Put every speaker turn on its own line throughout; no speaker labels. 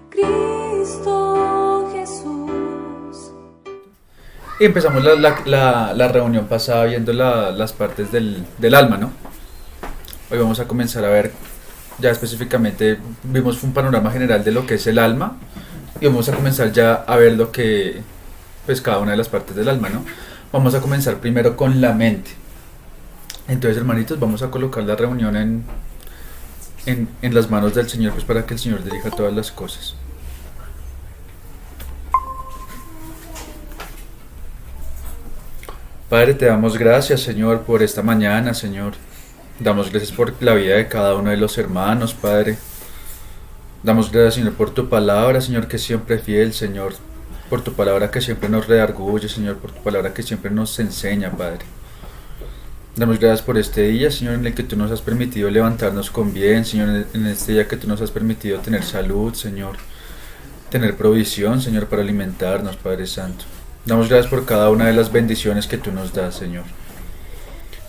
Cristo Jesús.
Y empezamos la reunión pasada viendo las partes del alma, ¿no? Hoy vamos a comenzar a ver, ya específicamente vimos un panorama general de lo que es el alma y vamos a comenzar ya a ver lo que, pues cada una de las partes del alma, ¿no? Vamos a comenzar primero con la mente. Entonces, hermanitos, vamos a colocar la reunión en las manos del Señor, pues para que el Señor dirija todas las cosas. Padre, te damos gracias, Señor, por esta mañana, Señor. Damos gracias por la vida de cada uno de los hermanos, Padre. Damos gracias, Señor, por tu palabra, Señor, que siempre es fiel, Señor. Por tu palabra que siempre nos redarguye, Señor. Por tu palabra que siempre nos enseña, Padre. Damos gracias por este día, Señor, en el que tú nos has permitido levantarnos con bien, Señor. En este día que tú nos has permitido tener salud, Señor. Tener provisión, Señor, para alimentarnos, Padre Santo. Damos gracias por cada una de las bendiciones que tú nos das, Señor.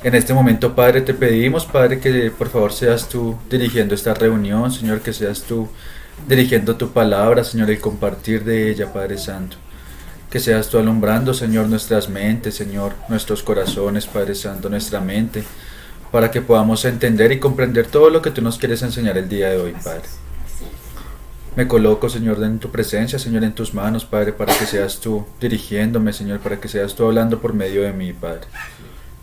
En este momento, Padre, te pedimos, Padre, que por favor seas tú dirigiendo esta reunión, Señor, que seas tú dirigiendo tu palabra, Señor, el compartir de ella, Padre Santo. Que seas tú alumbrando, Señor, nuestras mentes, Señor, nuestros corazones, Padre Santo, nuestra mente, para que podamos entender y comprender todo lo que tú nos quieres enseñar el día de hoy, Padre. Me coloco, Señor, en tu presencia, Señor, en tus manos, Padre, para que seas tú dirigiéndome, Señor, para que seas tú hablando por medio de mí, Padre.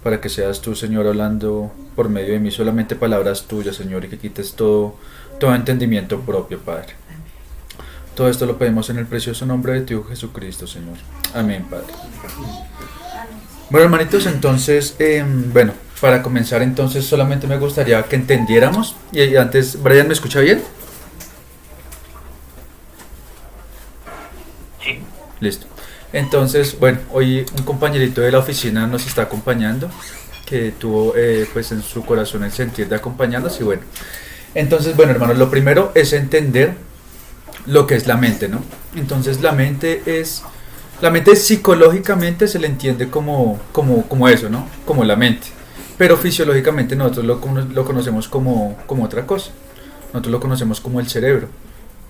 Para que seas tú, Señor, hablando por medio de mí solamente palabras tuyas, Señor, y que quites todo entendimiento propio, Padre. Todo esto lo pedimos en el precioso nombre de tu Hijo Jesucristo, Señor. Amén, Padre. Bueno, hermanitos, entonces, para comenzar, entonces, solamente me gustaría que entendiéramos, y antes, ¿Brian me escucha bien?
Sí.
Listo. Entonces, bueno, hoy un compañerito de la oficina nos está acompañando, que tuvo pues en su corazón el sentir de acompañarnos, y bueno. Entonces, bueno, hermanos, lo primero es entender lo que es la mente, ¿no? Entonces la mente psicológicamente se le entiende como eso, ¿no? Como la mente. Pero fisiológicamente nosotros lo conocemos como otra cosa. Nosotros lo conocemos como el cerebro.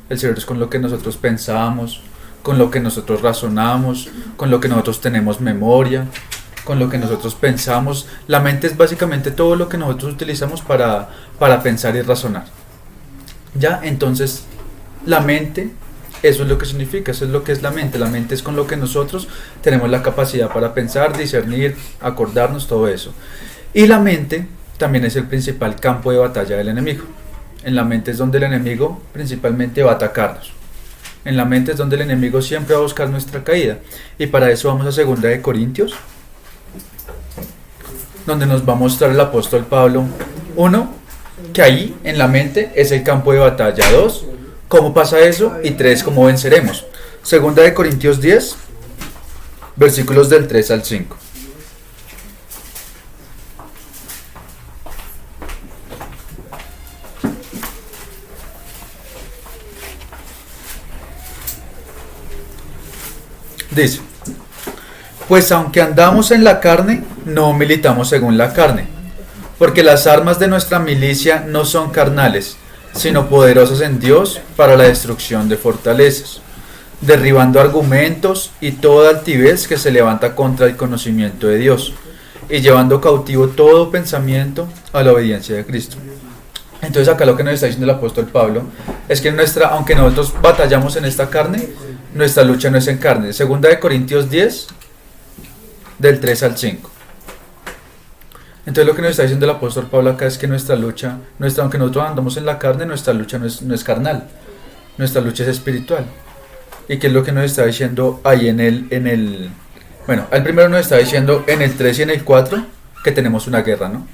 El cerebro es con lo que nosotros pensamos, con lo que nosotros razonamos, con lo que nosotros tenemos memoria, con lo que nosotros pensamos. La mente es básicamente todo lo que nosotros utilizamos para pensar y razonar. Ya, entonces la mente, eso es lo que significa, eso es lo que es la mente. La mente es con lo que nosotros tenemos la capacidad para pensar, discernir, acordarnos, todo eso. Y la mente también es el principal campo de batalla del enemigo. En la mente es donde el enemigo principalmente va a atacarnos. En la mente es donde el enemigo siempre va a buscar nuestra caída. Y para eso vamos a 2 de Corintios, donde nos va a mostrar el apóstol Pablo, 1, que ahí en la mente es el campo de batalla. 2, ¿cómo pasa eso? Y 3, ¿cómo venceremos? 2 de Corintios 10, versículos del 3 al 5. Dice: pues aunque andamos en la carne, no militamos según la carne, porque las armas de nuestra milicia no son carnales, sino poderosas en Dios para la destrucción de fortalezas, derribando argumentos y toda altivez que se levanta contra el conocimiento de Dios, y llevando cautivo todo pensamiento a la obediencia de Cristo. Entonces acá lo que nos está diciendo el apóstol Pablo es que aunque nosotros batallamos en esta carne, nuestra lucha no es en carne. 2 de Corintios 10, del 3 al 5. Entonces lo que nos está diciendo el apóstol Pablo acá es que nuestra lucha, aunque nosotros andamos en la carne, nuestra lucha no es carnal, nuestra lucha es espiritual. ¿Y qué es lo que nos está diciendo ahí bueno, al primero nos está diciendo en el 3 y en el 4 que tenemos una guerra, ¿no?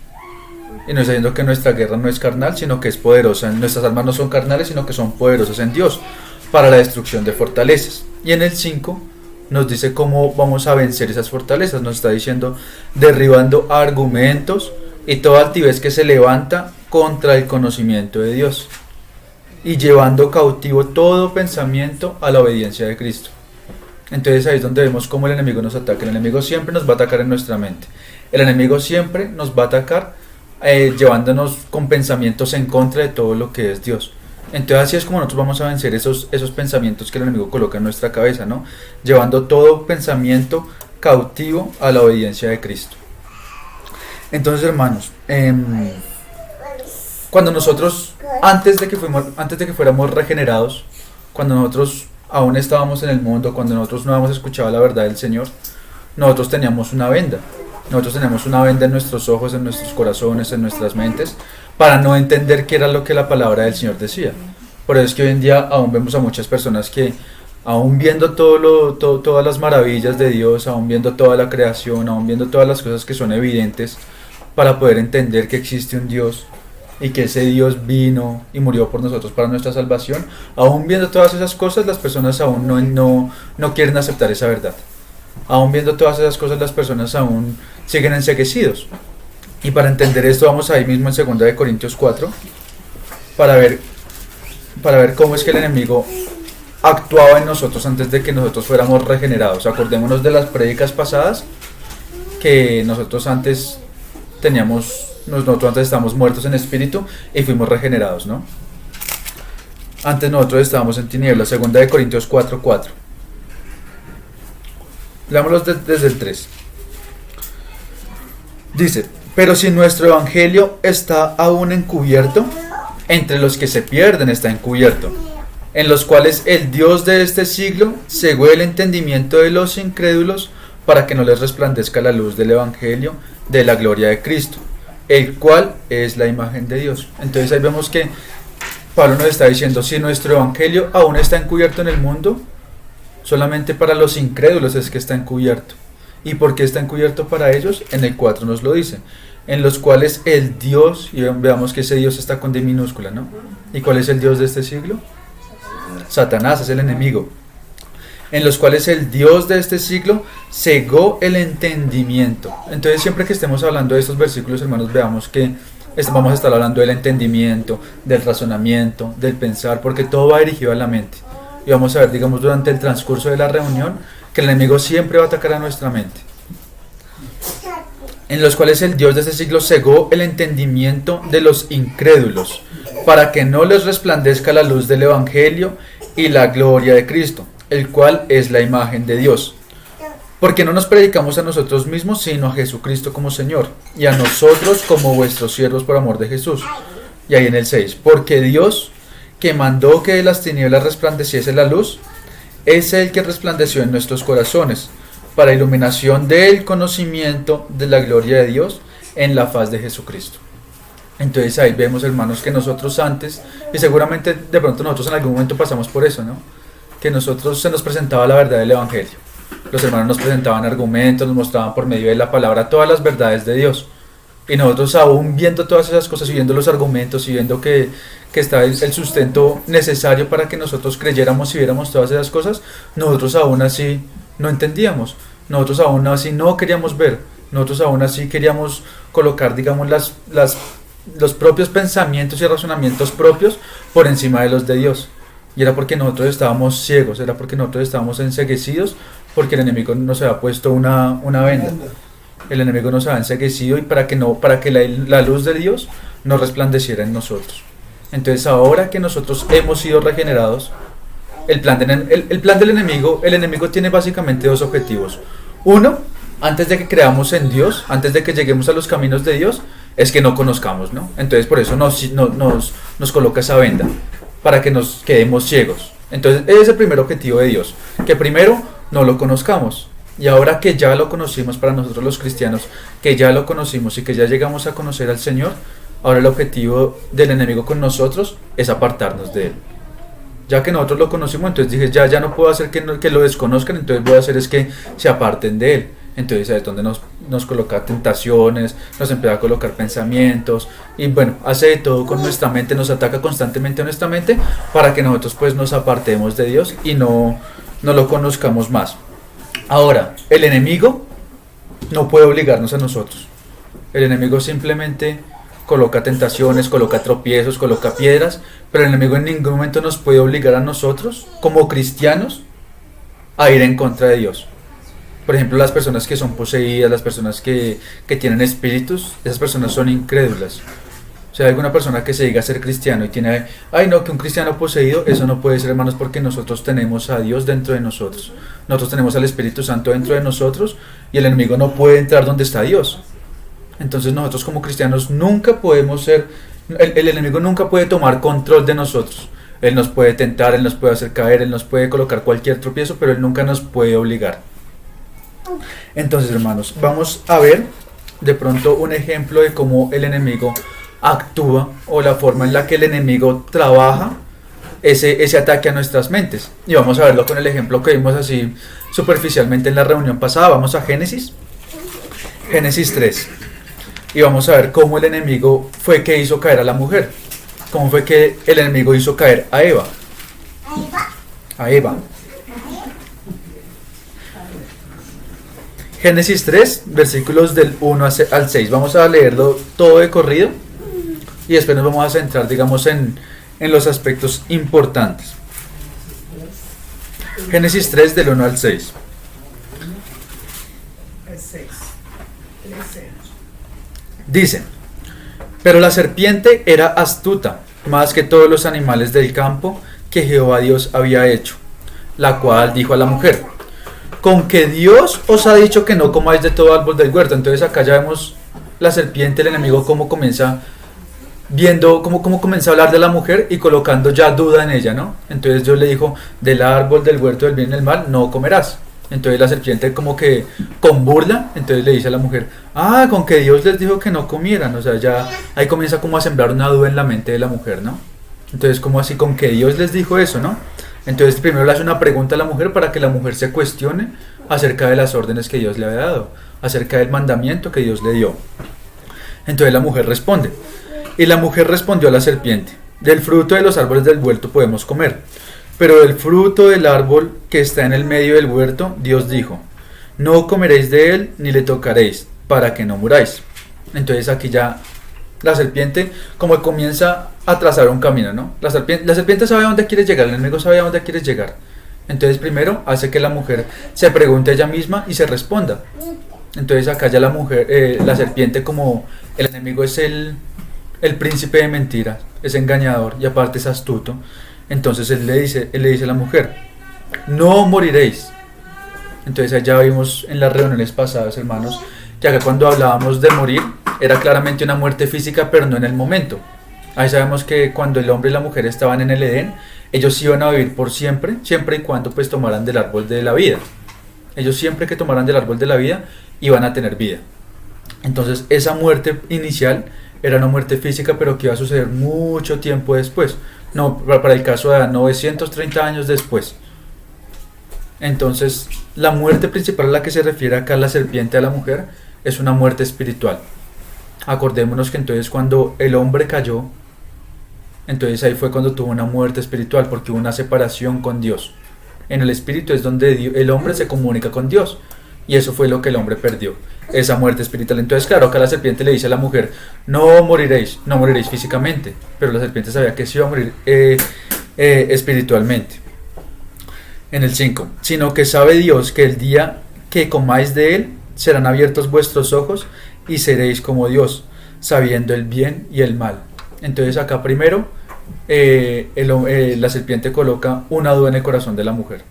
Y nos está diciendo que nuestra guerra no es carnal, sino que es poderosa. Nuestras armas no son carnales, sino que son poderosas en Dios para la destrucción de fortalezas. Y en el 5 nos dice cómo vamos a vencer esas fortalezas. Nos está diciendo derribando argumentos y toda altivez que se levanta contra el conocimiento de Dios, y llevando cautivo todo pensamiento a la obediencia de Cristo. Entonces ahí es donde vemos cómo el enemigo nos ataca. El enemigo siempre nos va a atacar en nuestra mente. El enemigo siempre nos va a atacar llevándonos con pensamientos en contra de todo lo que es Dios. Entonces así es como nosotros vamos a vencer esos pensamientos que el enemigo coloca en nuestra cabeza, ¿no? Llevando todo pensamiento cautivo a la obediencia de Cristo. Entonces, hermanos, cuando nosotros, antes de que fuéramos regenerados, cuando nosotros aún estábamos en el mundo, cuando nosotros no habíamos escuchado la verdad del Señor, nosotros teníamos una venda. Nosotros tenemos una venda en nuestros ojos, en nuestros corazones, en nuestras mentes, para no entender qué era lo que la palabra del Señor decía. Por eso es que hoy en día aún vemos a muchas personas que, aún viendo todas las maravillas de Dios, aún viendo toda la creación, aún viendo todas las cosas que son evidentes, para poder entender que existe un Dios y que ese Dios vino y murió por nosotros para nuestra salvación, aún viendo todas esas cosas, las personas aún no quieren aceptar esa verdad. Aún viendo todas esas cosas, las personas aún siguen enceguecidos. Y para entender esto vamos ahí mismo en 2 Corintios 4 para ver cómo es que el enemigo actuaba en nosotros antes de que nosotros fuéramos regenerados. Acordémonos de las prédicas pasadas, que nosotros antes estábamos muertos en espíritu y fuimos regenerados, ¿no? Antes nosotros estábamos en tinieblas. 2 Corintios 4:4. Leámoslos desde el 3. Dice: pero si nuestro evangelio está aún encubierto, entre los que se pierden está encubierto, en los cuales el Dios de este siglo cegó el entendimiento de los incrédulos, para que no les resplandezca la luz del evangelio de la gloria de Cristo, el cual es la imagen de Dios. Entonces ahí vemos que Pablo nos está diciendo: si nuestro evangelio aún está encubierto en el mundo, solamente para los incrédulos es que está encubierto. ¿Y por qué está encubierto para ellos? En el 4 nos lo dice: en los cuales el Dios, y veamos que ese Dios está con D minúscula, ¿no? ¿Y cuál es el Dios de este siglo? Satanás, es el enemigo. En los cuales el Dios de este siglo cegó el entendimiento. Entonces siempre que estemos hablando de estos versículos, hermanos, veamos que vamos a estar hablando del entendimiento, del razonamiento, del pensar, porque todo va dirigido a la mente. Y vamos a ver, digamos, durante el transcurso de la reunión, que el enemigo siempre va a atacar a nuestra mente. En los cuales el Dios de este siglo cegó el entendimiento de los incrédulos, para que no les resplandezca la luz del evangelio y la gloria de Cristo, el cual es la imagen de Dios. Porque no nos predicamos a nosotros mismos, sino a Jesucristo como Señor, y a nosotros como vuestros siervos por amor de Jesús. Y ahí en el 6, porque Dios, que mandó que de las tinieblas resplandeciese la luz, es el que resplandeció en nuestros corazones, para iluminación del conocimiento de la gloria de Dios en la faz de Jesucristo. Entonces ahí vemos, hermanos, que nosotros antes, y seguramente de pronto nosotros en algún momento pasamos por eso, ¿no? Que nosotros se nos presentaba la verdad del evangelio. Los hermanos nos presentaban argumentos, nos mostraban por medio de la palabra todas las verdades de Dios. Y nosotros, aún viendo todas esas cosas y viendo los argumentos y viendo que está el sustento necesario para que nosotros creyéramos y viéramos todas esas cosas, nosotros aún así no entendíamos. Nosotros aún así no queríamos ver. Nosotros aún así queríamos colocar, digamos, los propios pensamientos y razonamientos propios por encima de los de Dios. Y era porque nosotros estábamos ciegos, era porque nosotros estábamos enceguecidos, porque el enemigo nos había puesto una venda. El enemigo nos había enceguecido y para que la luz de Dios no resplandeciera en nosotros. Entonces ahora que nosotros hemos sido regenerados, el plan del enemigo, el enemigo tiene básicamente dos objetivos. Uno, antes de que creamos en Dios, antes de que lleguemos a los caminos de Dios, es que no conozcamos, ¿no? Entonces por eso nos coloca esa venda, para que nos quedemos ciegos. Entonces ese es el primer objetivo de Dios, que primero no lo conozcamos. Y ahora que ya lo conocimos, para nosotros los cristianos, que ya lo conocimos y que ya llegamos a conocer al Señor, ahora el objetivo del enemigo con nosotros es apartarnos de Él. Ya que nosotros lo conocimos, entonces dije, ya no puedo hacer que lo desconozcan, entonces voy a hacer es que se aparten de Él. Entonces ahí es donde nos coloca tentaciones, nos empieza a colocar pensamientos, y bueno, hace de todo con nuestra mente, nos ataca constantemente a nuestra mente, para que nosotros pues nos apartemos de Dios y no lo conozcamos más. Ahora, el enemigo no puede obligarnos a nosotros. El enemigo simplemente coloca tentaciones, coloca tropiezos, coloca piedras, pero el enemigo en ningún momento nos puede obligar a nosotros, como cristianos, a ir en contra de Dios. Por ejemplo, las personas que son poseídas, las personas que tienen espíritus, esas personas son incrédulas. O sea, alguna persona que se diga ser cristiano y tiene, ay no, que un cristiano poseído, eso no puede ser, hermanos, porque nosotros tenemos a Dios dentro de nosotros. Nosotros tenemos al Espíritu Santo dentro de nosotros y el enemigo no puede entrar donde está Dios. Entonces nosotros como cristianos nunca podemos ser, el enemigo nunca puede tomar control de nosotros. Él nos puede tentar, él nos puede hacer caer, él nos puede colocar cualquier tropiezo, pero él nunca nos puede obligar. Entonces, hermanos, vamos a ver de pronto un ejemplo de cómo el enemigo actúa o la forma en la que el enemigo trabaja ese ataque a nuestras mentes. Y vamos a verlo con el ejemplo que vimos así superficialmente en la reunión pasada. Vamos a Génesis 3. Y vamos a ver cómo el enemigo fue que hizo caer a la mujer. Cómo fue que el enemigo hizo caer a Eva. A Eva. Génesis 3, versículos del 1 al 6. Vamos a leerlo todo de corrido y después nos vamos a centrar, digamos, en los aspectos importantes. Génesis 3, del 1 al 6. Dice: pero la serpiente era astuta, más que todos los animales del campo que Jehová Dios había hecho, la cual dijo a la mujer: con que Dios os ha dicho que no comáis de todo árbol del huerto. Entonces acá ya vemos la serpiente, el enemigo, cómo comienza viendo, cómo comienza a hablar de la mujer y colocando ya duda en ella, ¿no? Entonces Dios le dijo: del árbol del huerto del bien y del mal no comerás. Entonces la serpiente, como que con burla, entonces le dice a la mujer: ah, con que Dios les dijo que no comieran. O sea, ya ahí comienza como a sembrar una duda en la mente de la mujer, ¿no? Entonces, como así, con que Dios les dijo eso, ¿no? Entonces primero le hace una pregunta a la mujer para que la mujer se cuestione acerca de las órdenes que Dios le había dado, acerca del mandamiento que Dios le dio. Entonces la mujer responde, y la mujer respondió a la serpiente: del fruto de los árboles del huerto podemos comer, pero del fruto del árbol que está en el medio del huerto, Dios dijo: no comeréis de él ni le tocaréis, para que no muráis. Entonces aquí ya la serpiente como que comienza a trazar un camino, ¿no? La serpiente sabe a dónde quiere llegar, el enemigo sabe a dónde quiere llegar. Entonces primero hace que la mujer se pregunte a ella misma y se responda. Entonces acá ya la mujer, la serpiente, como el enemigo es el príncipe de mentiras, es engañador y aparte es astuto, entonces él le dice a la mujer: no moriréis. Entonces ya vimos en las reuniones pasadas, hermanos, que acá cuando hablábamos de morir era claramente una muerte física, pero no en el momento. Ahí sabemos que cuando el hombre y la mujer estaban en el Edén, ellos iban a vivir por siempre, siempre y cuando pues tomaran del árbol de la vida. Ellos siempre que tomaran del árbol de la vida iban a tener vida. Entonces esa muerte inicial era una muerte física, pero que iba a suceder mucho tiempo después. No, para el caso de Adán, 930 años después. Entonces la muerte principal a la que se refiere acá la serpiente a la mujer es una muerte espiritual. Acordémonos que entonces cuando el hombre cayó, entonces ahí fue cuando tuvo una muerte espiritual, porque hubo una separación con Dios. En el espíritu es donde el hombre se comunica con Dios, y eso fue lo que el hombre perdió, esa muerte espiritual. Entonces claro, acá la serpiente le dice a la mujer: no moriréis físicamente, pero la serpiente sabía que sí iba a morir espiritualmente. En el 5, sino que sabe Dios que el día que comáis de él serán abiertos vuestros ojos y seréis como Dios, sabiendo el bien y el mal. Entonces acá primero la serpiente coloca una duda en el corazón de la mujer,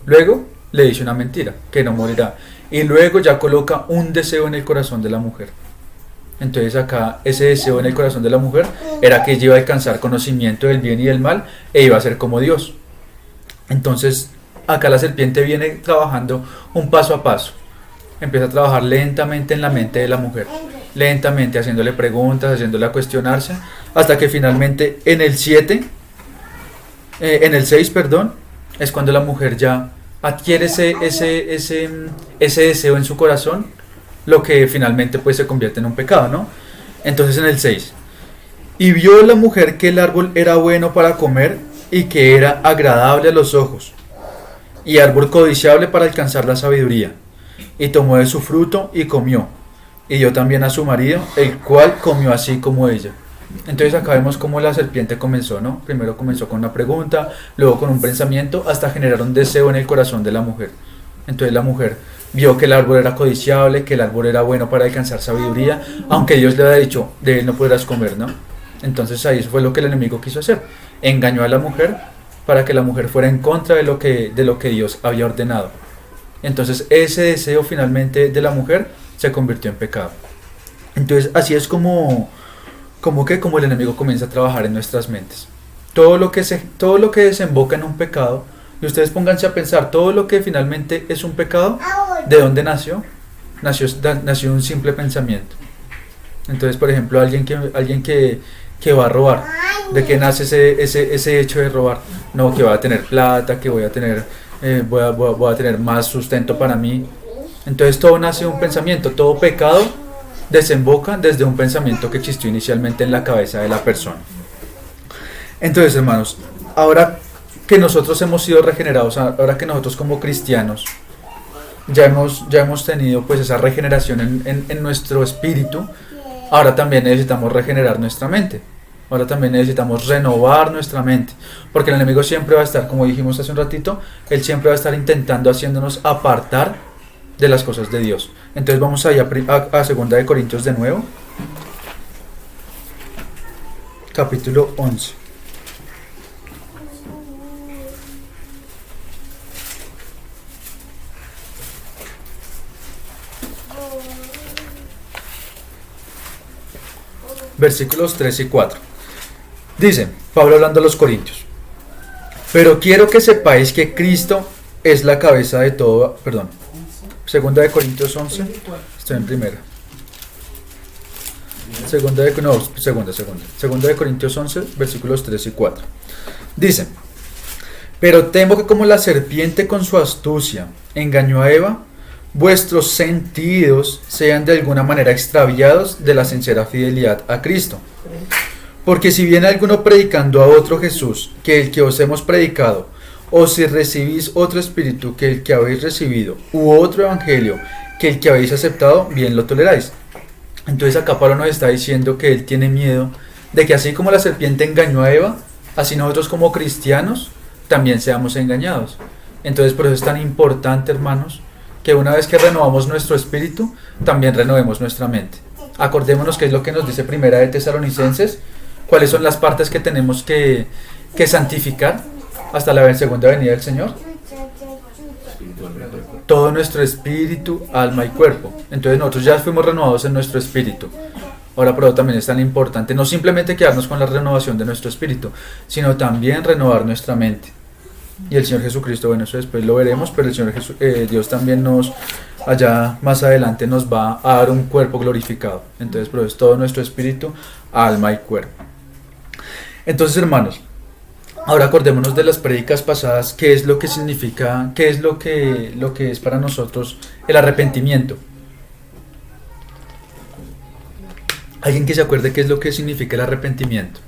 luego le dice una mentira, que no morirá, y luego ya coloca un deseo en el corazón de la mujer. Entonces acá ese deseo en el corazón de la mujer era que ella iba a alcanzar conocimiento del bien y del mal e iba a ser como Dios. Entonces acá la serpiente viene trabajando un paso a paso. Empieza a trabajar lentamente en la mente de la mujer, lentamente haciéndole preguntas, haciéndole a cuestionarse, hasta que finalmente en el 6, es cuando la mujer ya adquiere ese deseo en su corazón, lo que finalmente pues se convierte en un pecado, ¿no? Entonces en el 6, y vio la mujer que el árbol era bueno para comer y que era agradable a los ojos, y árbol codiciable para alcanzar la sabiduría. Y tomó de su fruto y comió, y dio también a su marido, el cual comió así como ella. Entonces acá vemos cómo la serpiente comenzó, ¿no? Primero comenzó con una pregunta, luego con un pensamiento, hasta generar un deseo en el corazón de la mujer. Entonces la mujer vio que el árbol era codiciable, que el árbol era bueno para alcanzar sabiduría, aunque Dios le había dicho, de él no podrás comer, ¿no? Entonces ahí fue lo que el enemigo quiso hacer, engañó a la mujer para que la mujer fuera en contra de lo que Dios había ordenado. Entonces ese deseo finalmente de la mujer se convirtió en pecado. Entonces así es como el enemigo comienza a trabajar en nuestras mentes. Todo lo que desemboca en un pecado, y ustedes pónganse a pensar, todo lo que finalmente es un pecado, ¿de dónde nació? Nació un simple pensamiento. Entonces, por ejemplo, alguien que va a robar, ¿de qué nace ese hecho de robar? No, que voy a tener plata, que voy a tener más sustento para mí. Entonces todo nace de un pensamiento, todo pecado desemboca desde un pensamiento que existió inicialmente en la cabeza de la persona. Entonces, hermanos, ahora que nosotros hemos sido regenerados, ahora que nosotros como cristianos ya hemos tenido pues esa regeneración en nuestro espíritu, ahora también necesitamos regenerar nuestra mente. Ahora también necesitamos renovar nuestra mente, porque el enemigo siempre va a estar, como dijimos hace un ratito, él siempre va a estar intentando haciéndonos apartar de las cosas de Dios. Entonces vamos allá a 2 de Corintios de nuevo, capítulo 11. Versículos 3 y 4. Dice Pablo hablando a los corintios: pero quiero que sepáis que Cristo es la cabeza de todo. Perdón, segunda de Corintios 11. Estoy en primera. Segunda de Corintios 11, versículos 3 y 4. Dice: pero temo que como la serpiente con su astucia engañó a Eva, vuestros sentidos sean de alguna manera extraviados de la sincera fidelidad a Cristo. Porque si viene alguno predicando a otro Jesús que el que os hemos predicado, o si recibís otro espíritu que el que habéis recibido, u otro evangelio que el que habéis aceptado, bien lo toleráis. Entonces acá Pablo nos está diciendo que él tiene miedo de que así como la serpiente engañó a Eva, así nosotros como cristianos también seamos engañados. Entonces por eso es tan importante, hermanos, que una vez que renovamos nuestro espíritu, también renovemos nuestra mente. Acordémonos que es lo que nos dice Primera de Tesalonicenses, cuáles son las partes que tenemos que santificar hasta la segunda venida del Señor. Todo nuestro espíritu, alma y cuerpo. Entonces nosotros ya fuimos renovados en nuestro espíritu. Ahora, pero también es tan importante no simplemente quedarnos con la renovación de nuestro espíritu, sino también renovar nuestra mente. Y el Señor Jesucristo, bueno, eso después lo veremos, pero el Señor Dios también allá más adelante nos va a dar un cuerpo glorificado. Entonces, pero es todo nuestro espíritu, alma y cuerpo. Entonces, hermanos, ahora acordémonos de las prédicas pasadas, qué es lo que significa, qué es lo que es para nosotros el arrepentimiento. ¿Alguien que se acuerde qué es lo que significa el arrepentimiento?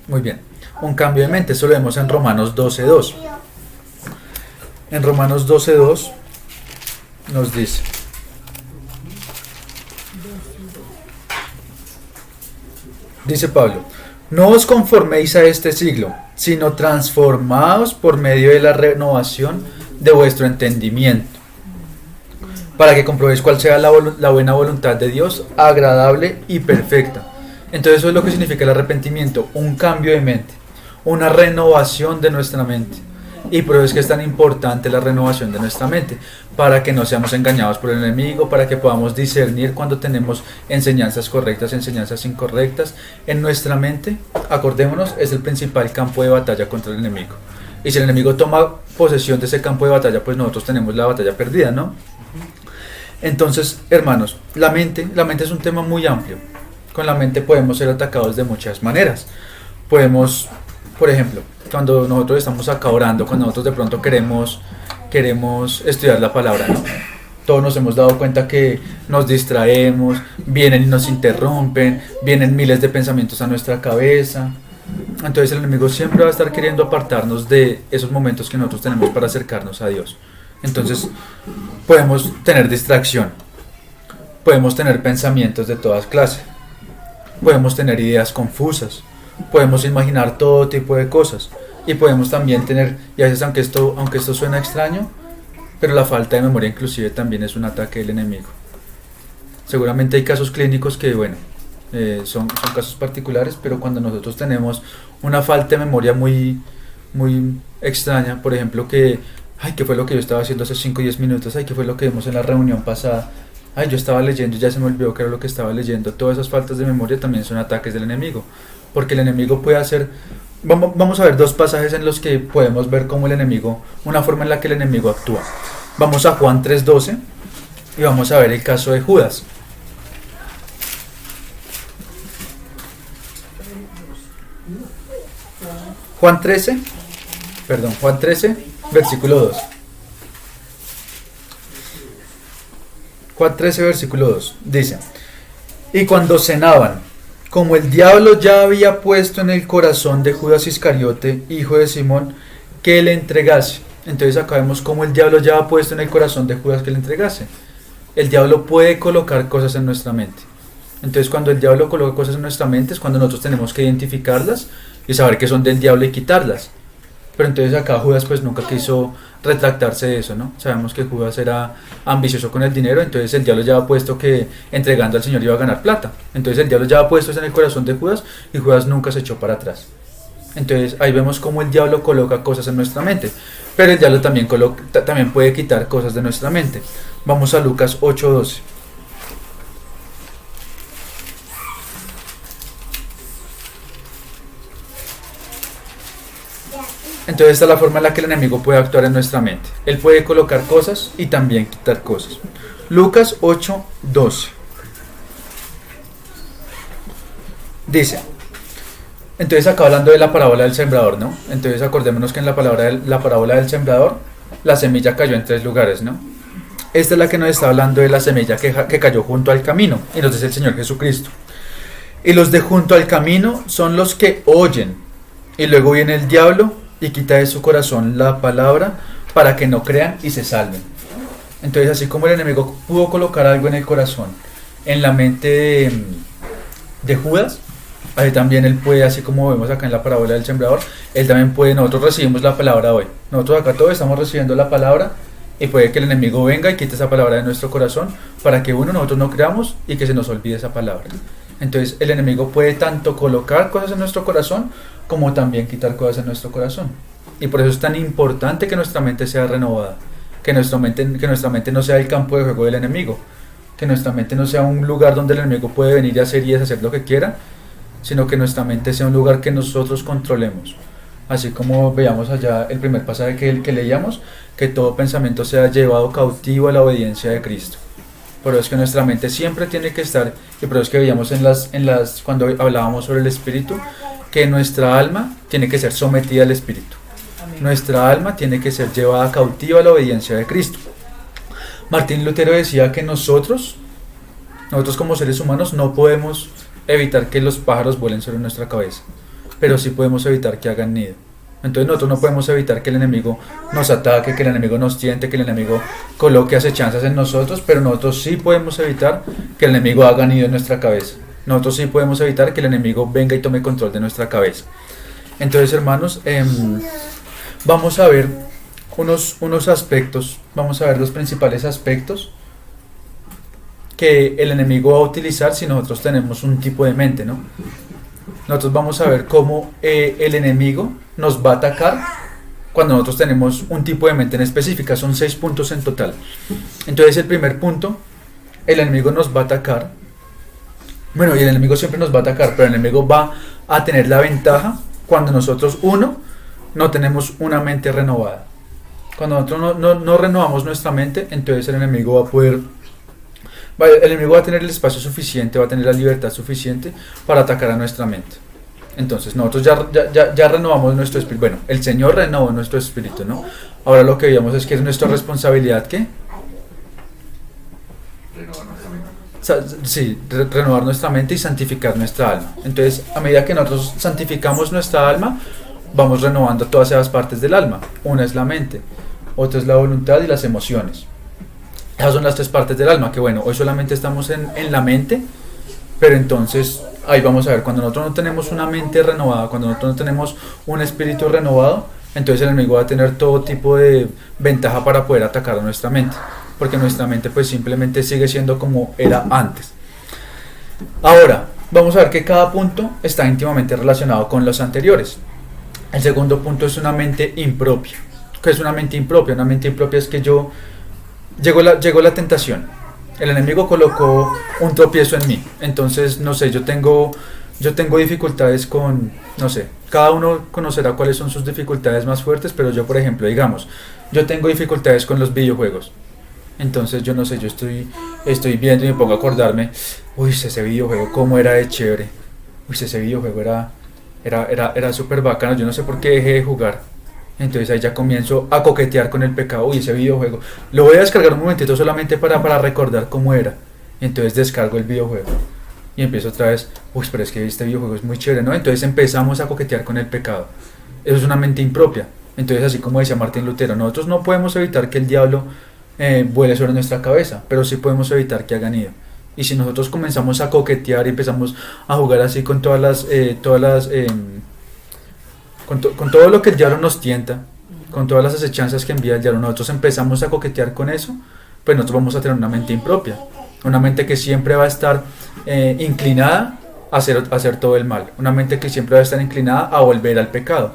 Muy bien, un cambio de mente, eso lo vemos en Romanos 12:2. En Romanos 12:2 nos dice: dice Pablo, no os conforméis a este siglo, sino transformaos por medio de la renovación de vuestro entendimiento, para que comprobéis cuál sea la buena voluntad de Dios, agradable y perfecta. Entonces eso es lo que significa el arrepentimiento, un cambio de mente, una renovación de nuestra mente. Y por eso es que es tan importante la renovación de nuestra mente, para que no seamos engañados por el enemigo, para que podamos discernir cuando tenemos enseñanzas correctas, enseñanzas incorrectas. En nuestra mente, acordémonos, es el principal campo de batalla contra el enemigo. Y si el enemigo toma posesión de ese campo de batalla, pues nosotros tenemos la batalla perdida, ¿no? Entonces, hermanos, la mente es un tema muy amplio. Con la mente podemos ser atacados de muchas maneras. Podemos, por ejemplo, cuando nosotros estamos acá orando, cuando nosotros de pronto queremos estudiar la palabra, ¿no? Todos nos hemos dado cuenta que nos distraemos, vienen y nos interrumpen, vienen miles de pensamientos a nuestra cabeza. Entonces el enemigo siempre va a estar queriendo apartarnos de esos momentos que nosotros tenemos para acercarnos a Dios. Entonces podemos tener distracción, podemos tener pensamientos de todas clases, podemos tener ideas confusas, podemos imaginar todo tipo de cosas, y podemos también tener, y a veces aunque esto suena extraño, pero la falta de memoria inclusive también es un ataque del enemigo. Seguramente hay casos clínicos que, bueno, son casos particulares, pero cuando nosotros tenemos una falta de memoria muy extraña, por ejemplo, que, ay, ¿qué fue lo que yo estaba haciendo hace 5 o 10 minutos? Ay, ¿qué fue lo que vimos en la reunión pasada? Ay, yo estaba leyendo y ya se me olvidó que era lo que estaba leyendo. Todas esas faltas de memoria también son ataques del enemigo, porque el enemigo puede hacer... Vamos a ver dos pasajes en los que podemos ver cómo el enemigo, una forma en la que el enemigo actúa. Vamos a Juan 3:12 y vamos a ver el caso de Judas. Juan 13, versículo 2. Juan 13, versículo 2, dice: y cuando cenaban, como el diablo ya había puesto en el corazón de Judas Iscariote, hijo de Simón, que le entregase. Entonces acá vemos cómo el diablo ya ha puesto en el corazón de Judas que le entregase. El diablo puede colocar cosas en nuestra mente. Entonces cuando el diablo coloca cosas en nuestra mente es cuando nosotros tenemos que identificarlas y saber que son del diablo y quitarlas. Pero entonces acá Judas pues nunca quiso retractarse de eso, ¿no? Sabemos que Judas era ambicioso con el dinero, entonces el diablo ya ha puesto que entregando al Señor iba a ganar plata. Entonces el diablo ya ha puesto eso en el corazón de Judas y Judas nunca se echó para atrás. Entonces ahí vemos cómo el diablo coloca cosas en nuestra mente, pero el diablo también puede quitar cosas de nuestra mente. Vamos a Lucas 8:12. Entonces esta es la forma en la que el enemigo puede actuar en nuestra mente. Él puede colocar cosas y también quitar cosas. Lucas 8:12 dice, entonces acá hablando de la parábola del sembrador, ¿no? Entonces acordémonos que en la parábola del sembrador la semilla cayó en 3 lugares, ¿no? Esta es la que nos está hablando de la semilla que cayó junto al camino, y nos dice el Señor Jesucristo. Y los de junto al camino son los que oyen, y luego viene el diablo y quita de su corazón la palabra para que no crean y se salven. Entonces así como el enemigo pudo colocar algo en el corazón, en la mente de Judas, ahí también él puede, así como vemos acá en la parábola del sembrador, él también puede, nosotros recibimos la palabra hoy, nosotros acá todos estamos recibiendo la palabra y puede que el enemigo venga y quite esa palabra de nuestro corazón para que nosotros no creamos y que se nos olvide esa palabra. Entonces el enemigo puede tanto colocar cosas en nuestro corazón como también quitar cosas en nuestro corazón. Y por eso es tan importante que nuestra mente sea renovada, que nuestra mente no sea el campo de juego del enemigo, que nuestra mente no sea un lugar donde el enemigo puede venir y hacer y deshacer lo que quiera, sino que nuestra mente sea un lugar que nosotros controlemos. Así como veíamos allá el primer pasaje que leíamos, que todo pensamiento sea llevado cautivo a la obediencia de Cristo. Por eso es que nuestra mente siempre tiene que estar, y por eso es que veíamos cuando hablábamos sobre el Espíritu, que nuestra alma tiene que ser sometida al Espíritu. Amén. Nuestra alma tiene que ser llevada cautiva a la obediencia de Cristo. Martín Lutero decía que nosotros como seres humanos no podemos evitar que los pájaros vuelen sobre nuestra cabeza, pero sí podemos evitar que hagan nido. Entonces nosotros no podemos evitar que el enemigo nos ataque, que el enemigo nos tiente, que el enemigo coloque acechanzas en nosotros, pero nosotros sí podemos evitar que el enemigo haga nido en nuestra cabeza. Nosotros sí podemos evitar que el enemigo venga y tome control de nuestra cabeza. Entonces, hermanos, vamos a ver unos aspectos, vamos a ver los principales aspectos que el enemigo va a utilizar si nosotros tenemos un tipo de mente, ¿no? Nosotros vamos a ver cómo el enemigo nos va a atacar cuando nosotros tenemos un tipo de mente en específica. Son 6 puntos en total. Entonces el primer punto, el enemigo nos va a atacar. Bueno, y el enemigo siempre nos va a atacar, pero el enemigo va a tener la ventaja cuando nosotros, no tenemos una mente renovada. Cuando nosotros no renovamos nuestra mente, entonces el enemigo va a tener el espacio suficiente, va a tener la libertad suficiente para atacar a nuestra mente. Entonces nosotros ya renovamos nuestro espíritu. Bueno, el Señor renovó nuestro espíritu, ¿no? Ahora lo que veíamos es que es nuestra responsabilidad, ¿qué? Renovar nuestra mente y santificar nuestra alma. Entonces, a medida que nosotros santificamos nuestra alma, vamos renovando todas esas partes del alma. Una es la mente, otra es la voluntad y las emociones. Esas son las 3 partes del alma, que bueno, hoy solamente estamos en la mente, pero entonces ahí vamos a ver, cuando nosotros no tenemos una mente renovada, cuando nosotros no tenemos un espíritu renovado, Entonces el enemigo va a tener todo tipo de ventaja para poder atacar a nuestra mente, porque nuestra mente pues simplemente sigue siendo como era antes. Ahora, vamos a ver que cada punto está íntimamente relacionado con los anteriores. El segundo punto es una mente impropia. ¿Qué es una mente impropia? Una mente impropia es que llegó la tentación. El enemigo colocó un tropiezo en mí. Entonces, no sé, yo tengo dificultades con, no sé, cada uno conocerá cuáles son sus dificultades más fuertes, pero yo, por ejemplo, digamos, yo tengo dificultades con los videojuegos. Entonces, yo no sé, yo estoy viendo y me pongo a acordarme, uy, ese videojuego cómo era de chévere. Uy, ese videojuego era súper bacano, yo no sé por qué dejé de jugar. Entonces ahí ya comienzo a coquetear con el pecado. Uy, ese videojuego lo voy a descargar un momentito solamente para recordar cómo era. Entonces descargo el videojuego y empiezo otra vez, uy, pero es que este videojuego es muy chévere, ¿no? Entonces empezamos a coquetear con el pecado. Eso es una mente impropia. Entonces, así como decía Martín Lutero, nosotros no podemos evitar que el diablo vuele sobre nuestra cabeza, pero sí podemos evitar que haga nido. Y si nosotros comenzamos a coquetear y empezamos a jugar así con con todo lo que el diablo nos tienta, con todas las acechanzas que envía el diablo, nosotros empezamos a coquetear con eso, pues nosotros vamos a tener una mente impropia, una mente que siempre va a estar inclinada a hacer todo el mal, una mente que siempre va a estar inclinada a volver al pecado.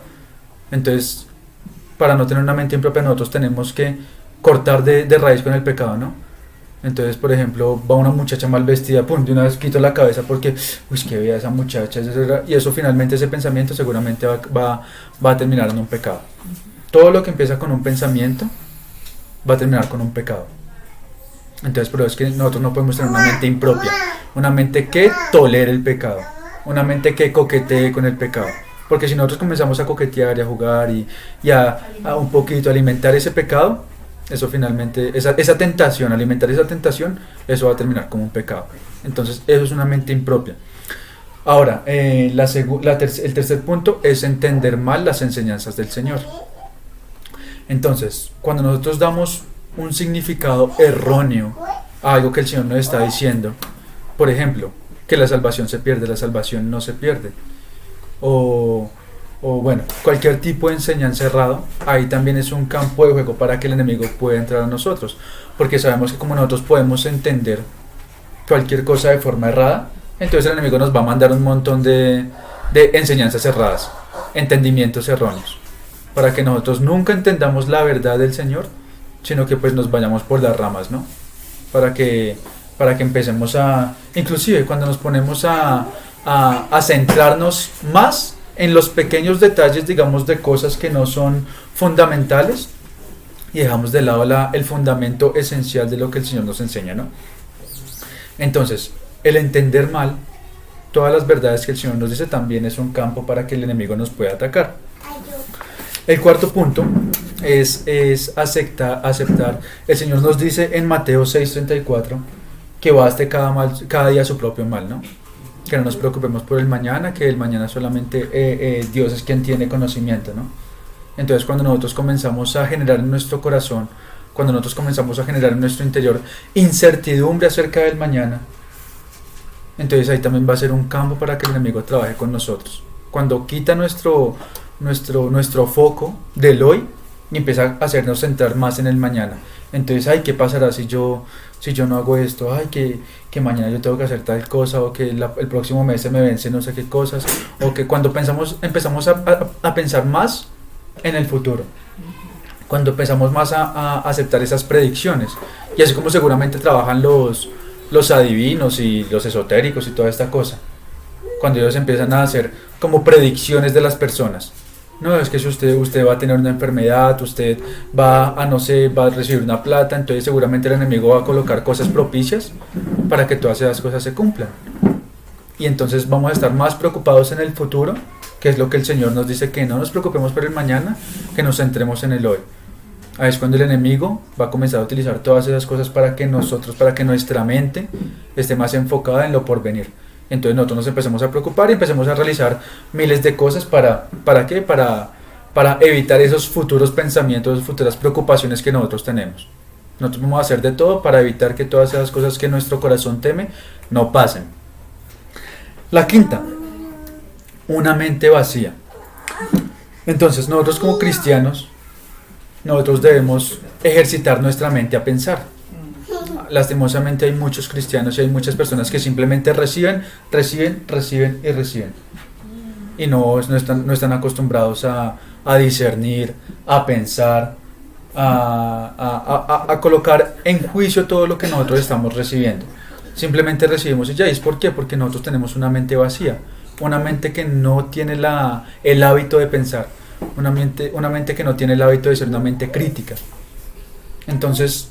Entonces, para no tener una mente impropia, nosotros tenemos que cortar de raíz con el pecado, ¿no? Entonces, por ejemplo, va una muchacha mal vestida, pum, de una vez quito la cabeza porque, uy, que vea esa muchacha, y eso finalmente, ese pensamiento seguramente va a terminar en un pecado. Todo lo que empieza con un pensamiento va a terminar con un pecado. Entonces, por eso es que nosotros no podemos tener una mente impropia, una mente que tolere el pecado, una mente que coquetee con el pecado. Porque si nosotros comenzamos a coquetear y a jugar y a un poquito alimentar ese pecado, eso finalmente, esa tentación, alimentar esa tentación, eso va a terminar como un pecado. Entonces, eso es una mente impropia. Ahora, el tercer punto es entender mal las enseñanzas del Señor. Entonces, cuando nosotros damos un significado erróneo a algo que el Señor nos está diciendo, por ejemplo, que la salvación se pierde, la salvación no se pierde, o bueno, cualquier tipo de enseñanza errado, ahí también es un campo de juego para que el enemigo pueda entrar a nosotros, porque sabemos que como nosotros podemos entender cualquier cosa de forma errada, entonces el enemigo nos va a mandar un montón de enseñanzas erradas, entendimientos erróneos, para que nosotros nunca entendamos la verdad del Señor, sino que pues nos vayamos por las ramas, ¿no? Para que empecemos inclusive cuando nos ponemos a centrarnos más en los pequeños detalles, digamos, de cosas que no son fundamentales, y dejamos de lado el fundamento esencial de lo que el Señor nos enseña, ¿no? Entonces, el entender mal todas las verdades que el Señor nos dice también es un campo para que el enemigo nos pueda atacar. El cuarto punto es aceptar. El Señor nos dice en Mateo 6:34 que baste cada día su propio mal, ¿no? Que no nos preocupemos por el mañana, que el mañana solamente Dios es quien tiene conocimiento, ¿no? Entonces, cuando nosotros comenzamos a generar en nuestro corazón, cuando nosotros comenzamos a generar en nuestro interior incertidumbre acerca del mañana, entonces ahí también va a ser un campo para que el enemigo trabaje con nosotros. Cuando quita nuestro foco del hoy y empieza a hacernos centrar más en el mañana. Entonces, ay, ¿qué pasará si yo no hago esto? Ay, que mañana yo tengo que hacer tal cosa, o que el próximo mes se me vence no sé qué cosas, o que cuando empezamos a pensar más en el futuro, cuando empezamos más a aceptar esas predicciones, y así como seguramente trabajan los adivinos y los esotéricos y toda esta cosa, cuando ellos empiezan a hacer como predicciones de las personas. No, es que si usted va a tener una enfermedad, usted va a recibir una plata, entonces seguramente el enemigo va a colocar cosas propicias para que todas esas cosas se cumplan. Y entonces vamos a estar más preocupados en el futuro, que es lo que el Señor nos dice, que no nos preocupemos por el mañana, que nos centremos en el hoy. Ahí es cuando el enemigo va a comenzar a utilizar todas esas cosas para que nuestra mente esté más enfocada en lo porvenir. Entonces nosotros nos empezamos a preocupar y empecemos a realizar miles de cosas ¿para qué? Para evitar esos futuros pensamientos, esas futuras preocupaciones que nosotros tenemos. Nosotros vamos a hacer de todo para evitar que todas esas cosas que nuestro corazón teme no pasen. La quinta, una mente vacía. Entonces nosotros como cristianos, nosotros debemos ejercitar nuestra mente a pensar. Lastimosamente hay muchos cristianos y hay muchas personas que simplemente reciben, reciben, reciben y reciben. Y no están acostumbrados a discernir, a pensar, a colocar en juicio todo lo que nosotros estamos recibiendo. Simplemente recibimos y ya. ¿Y es por qué? Porque nosotros tenemos una mente vacía, una mente que no tiene el hábito de pensar, una mente que no tiene el hábito de ser una mente crítica. Entonces,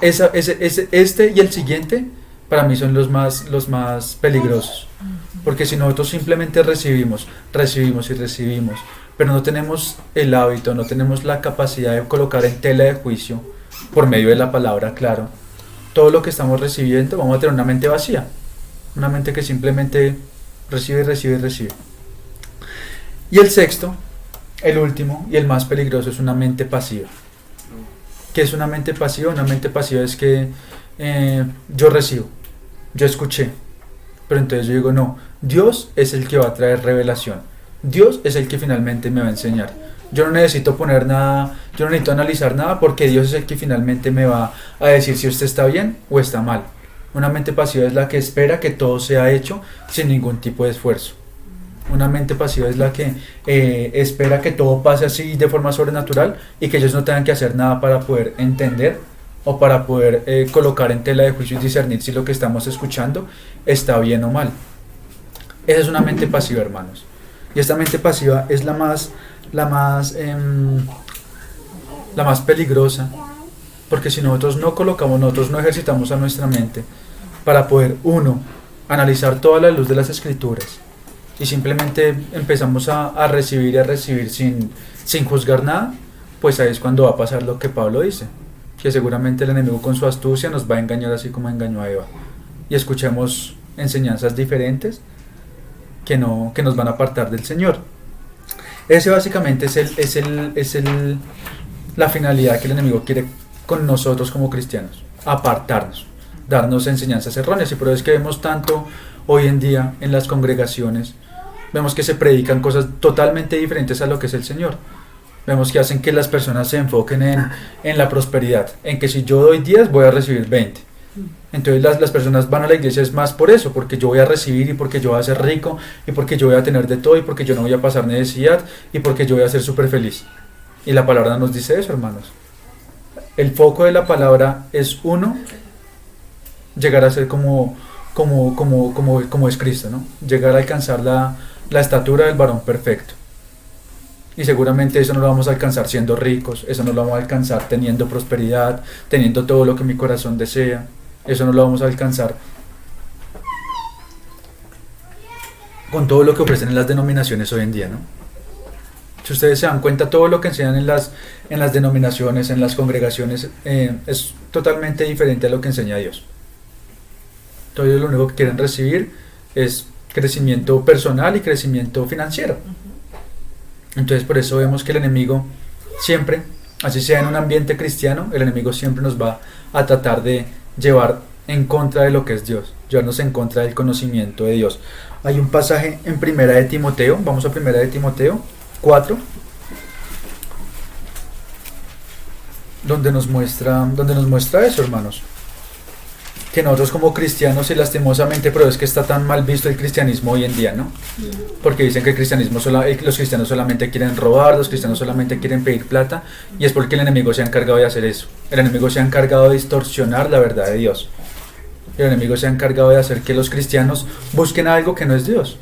este y el siguiente para mí son los más peligrosos. Porque si nosotros simplemente recibimos, recibimos y recibimos, pero no tenemos el hábito, no tenemos la capacidad de colocar en tela de juicio, por medio de la palabra, claro, todo lo que estamos recibiendo, vamos a tener una mente vacía. Una mente que simplemente recibe, recibe, recibe. Y el sexto, el último y el más peligroso es una mente pasiva. ¿Qué es una mente pasiva? Una mente pasiva es que yo recibo, yo escuché, pero entonces yo digo, no, Dios es el que va a traer revelación. Dios es el que finalmente me va a enseñar. Yo no necesito poner nada, yo no necesito analizar nada porque Dios es el que finalmente me va a decir si usted está bien o está mal. Una mente pasiva es la que espera que todo sea hecho sin ningún tipo de esfuerzo. Una mente pasiva es la que espera que todo pase así de forma sobrenatural y que ellos no tengan que hacer nada para poder entender o para poder colocar en tela de juicio y discernir si lo que estamos escuchando está bien o mal. Esa es una mente pasiva, hermanos. Y esta mente pasiva es la más peligrosa, porque si nosotros no ejercitamos a nuestra mente para poder, uno, analizar toda la luz de las escrituras y simplemente empezamos a recibir y a recibir sin juzgar nada, pues ahí es cuando va a pasar lo que Pablo dice, que seguramente el enemigo con su astucia nos va a engañar así como engañó a Eva, y escuchemos enseñanzas diferentes que nos van a apartar del Señor. Ese básicamente es la finalidad que el enemigo quiere con nosotros como cristianos, apartarnos, darnos enseñanzas erróneas. Y por eso es que vemos tanto hoy en día en las congregaciones, vemos que se predican cosas totalmente diferentes a lo que es el Señor. Vemos que hacen que las personas se enfoquen en la prosperidad, en que si yo doy 10 voy a recibir 20. Entonces las personas van a la iglesia es más por eso, porque yo voy a recibir y porque yo voy a ser rico y porque yo voy a tener de todo y porque yo no voy a pasar necesidad y porque yo voy a ser súper feliz. Y la palabra nos dice eso, hermanos. El foco de la palabra es uno, llegar a ser como es Cristo, ¿no? Llegar a alcanzar la estatura del varón perfecto. Y seguramente eso no lo vamos a alcanzar siendo ricos, eso no lo vamos a alcanzar teniendo prosperidad, teniendo todo lo que mi corazón desea. Eso no lo vamos a alcanzar con todo lo que ofrecen en las denominaciones hoy en día, ¿no? Si ustedes se dan cuenta, todo lo que enseñan en las denominaciones, en las congregaciones, es totalmente diferente a lo que enseña Dios. Todo ellos lo único que quieren recibir es crecimiento personal y crecimiento financiero. Entonces por eso vemos que el enemigo siempre, así sea en un ambiente cristiano, el enemigo siempre nos va a tratar de llevar en contra de lo que es Dios, llevarnos en contra del conocimiento de Dios. Hay un pasaje en Primera de Timoteo, vamos a Primera de Timoteo 4, donde nos muestra eso, hermanos, que nosotros como cristianos, y lastimosamente, pero es que está tan mal visto el cristianismo hoy en día, ¿no? Porque dicen que los cristianos solamente quieren robar, los cristianos solamente quieren pedir plata, y es porque el enemigo se ha encargado de hacer eso. El enemigo se ha encargado de distorsionar la verdad de Dios. El enemigo se ha encargado de hacer que los cristianos busquen algo que no es Dios.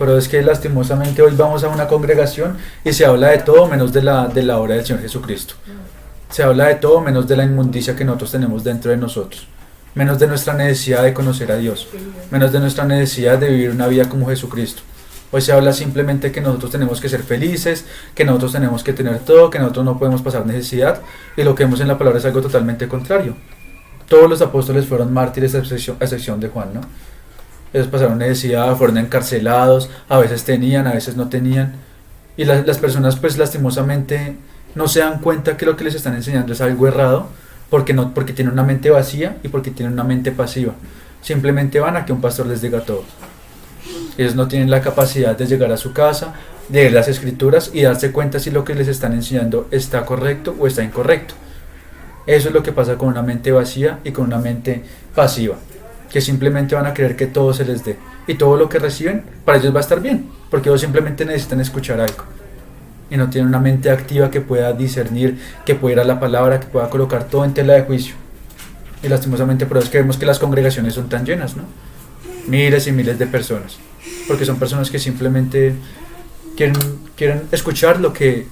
Pero es que lastimosamente hoy vamos a una congregación y se habla de todo menos de la obra del Señor Jesucristo. Se habla de todo menos de la inmundicia que nosotros tenemos dentro de nosotros. Menos de nuestra necesidad de conocer a Dios, menos de nuestra necesidad de vivir una vida como Jesucristo. Hoy se habla simplemente que nosotros tenemos que ser felices, que nosotros tenemos que tener todo, que nosotros no podemos pasar necesidad, y lo que vemos en la palabra es algo totalmente contrario. Todos los apóstoles fueron mártires a excepción de Juan, ¿no? Ellos pasaron necesidad, fueron encarcelados, a veces tenían, a veces no tenían, y las personas pues lastimosamente no se dan cuenta que lo que les están enseñando es algo errado, porque tienen una mente vacía y porque tienen una mente pasiva. Simplemente van a que un pastor les diga todo. Ellos no tienen la capacidad de llegar a su casa, leer las escrituras y darse cuenta si lo que les están enseñando está correcto o está incorrecto. Eso es lo que pasa con una mente vacía y con una mente pasiva, que simplemente van a creer que todo se les dé y todo lo que reciben para ellos va a estar bien, porque ellos simplemente necesitan escuchar algo y no tienen una mente activa que pueda discernir, que pueda ir a la palabra, que pueda colocar todo en tela de juicio. Y lastimosamente por eso es que vemos que las congregaciones son tan llenas, ¿no? Miles y miles de personas, porque son personas que simplemente quieren escuchar lo que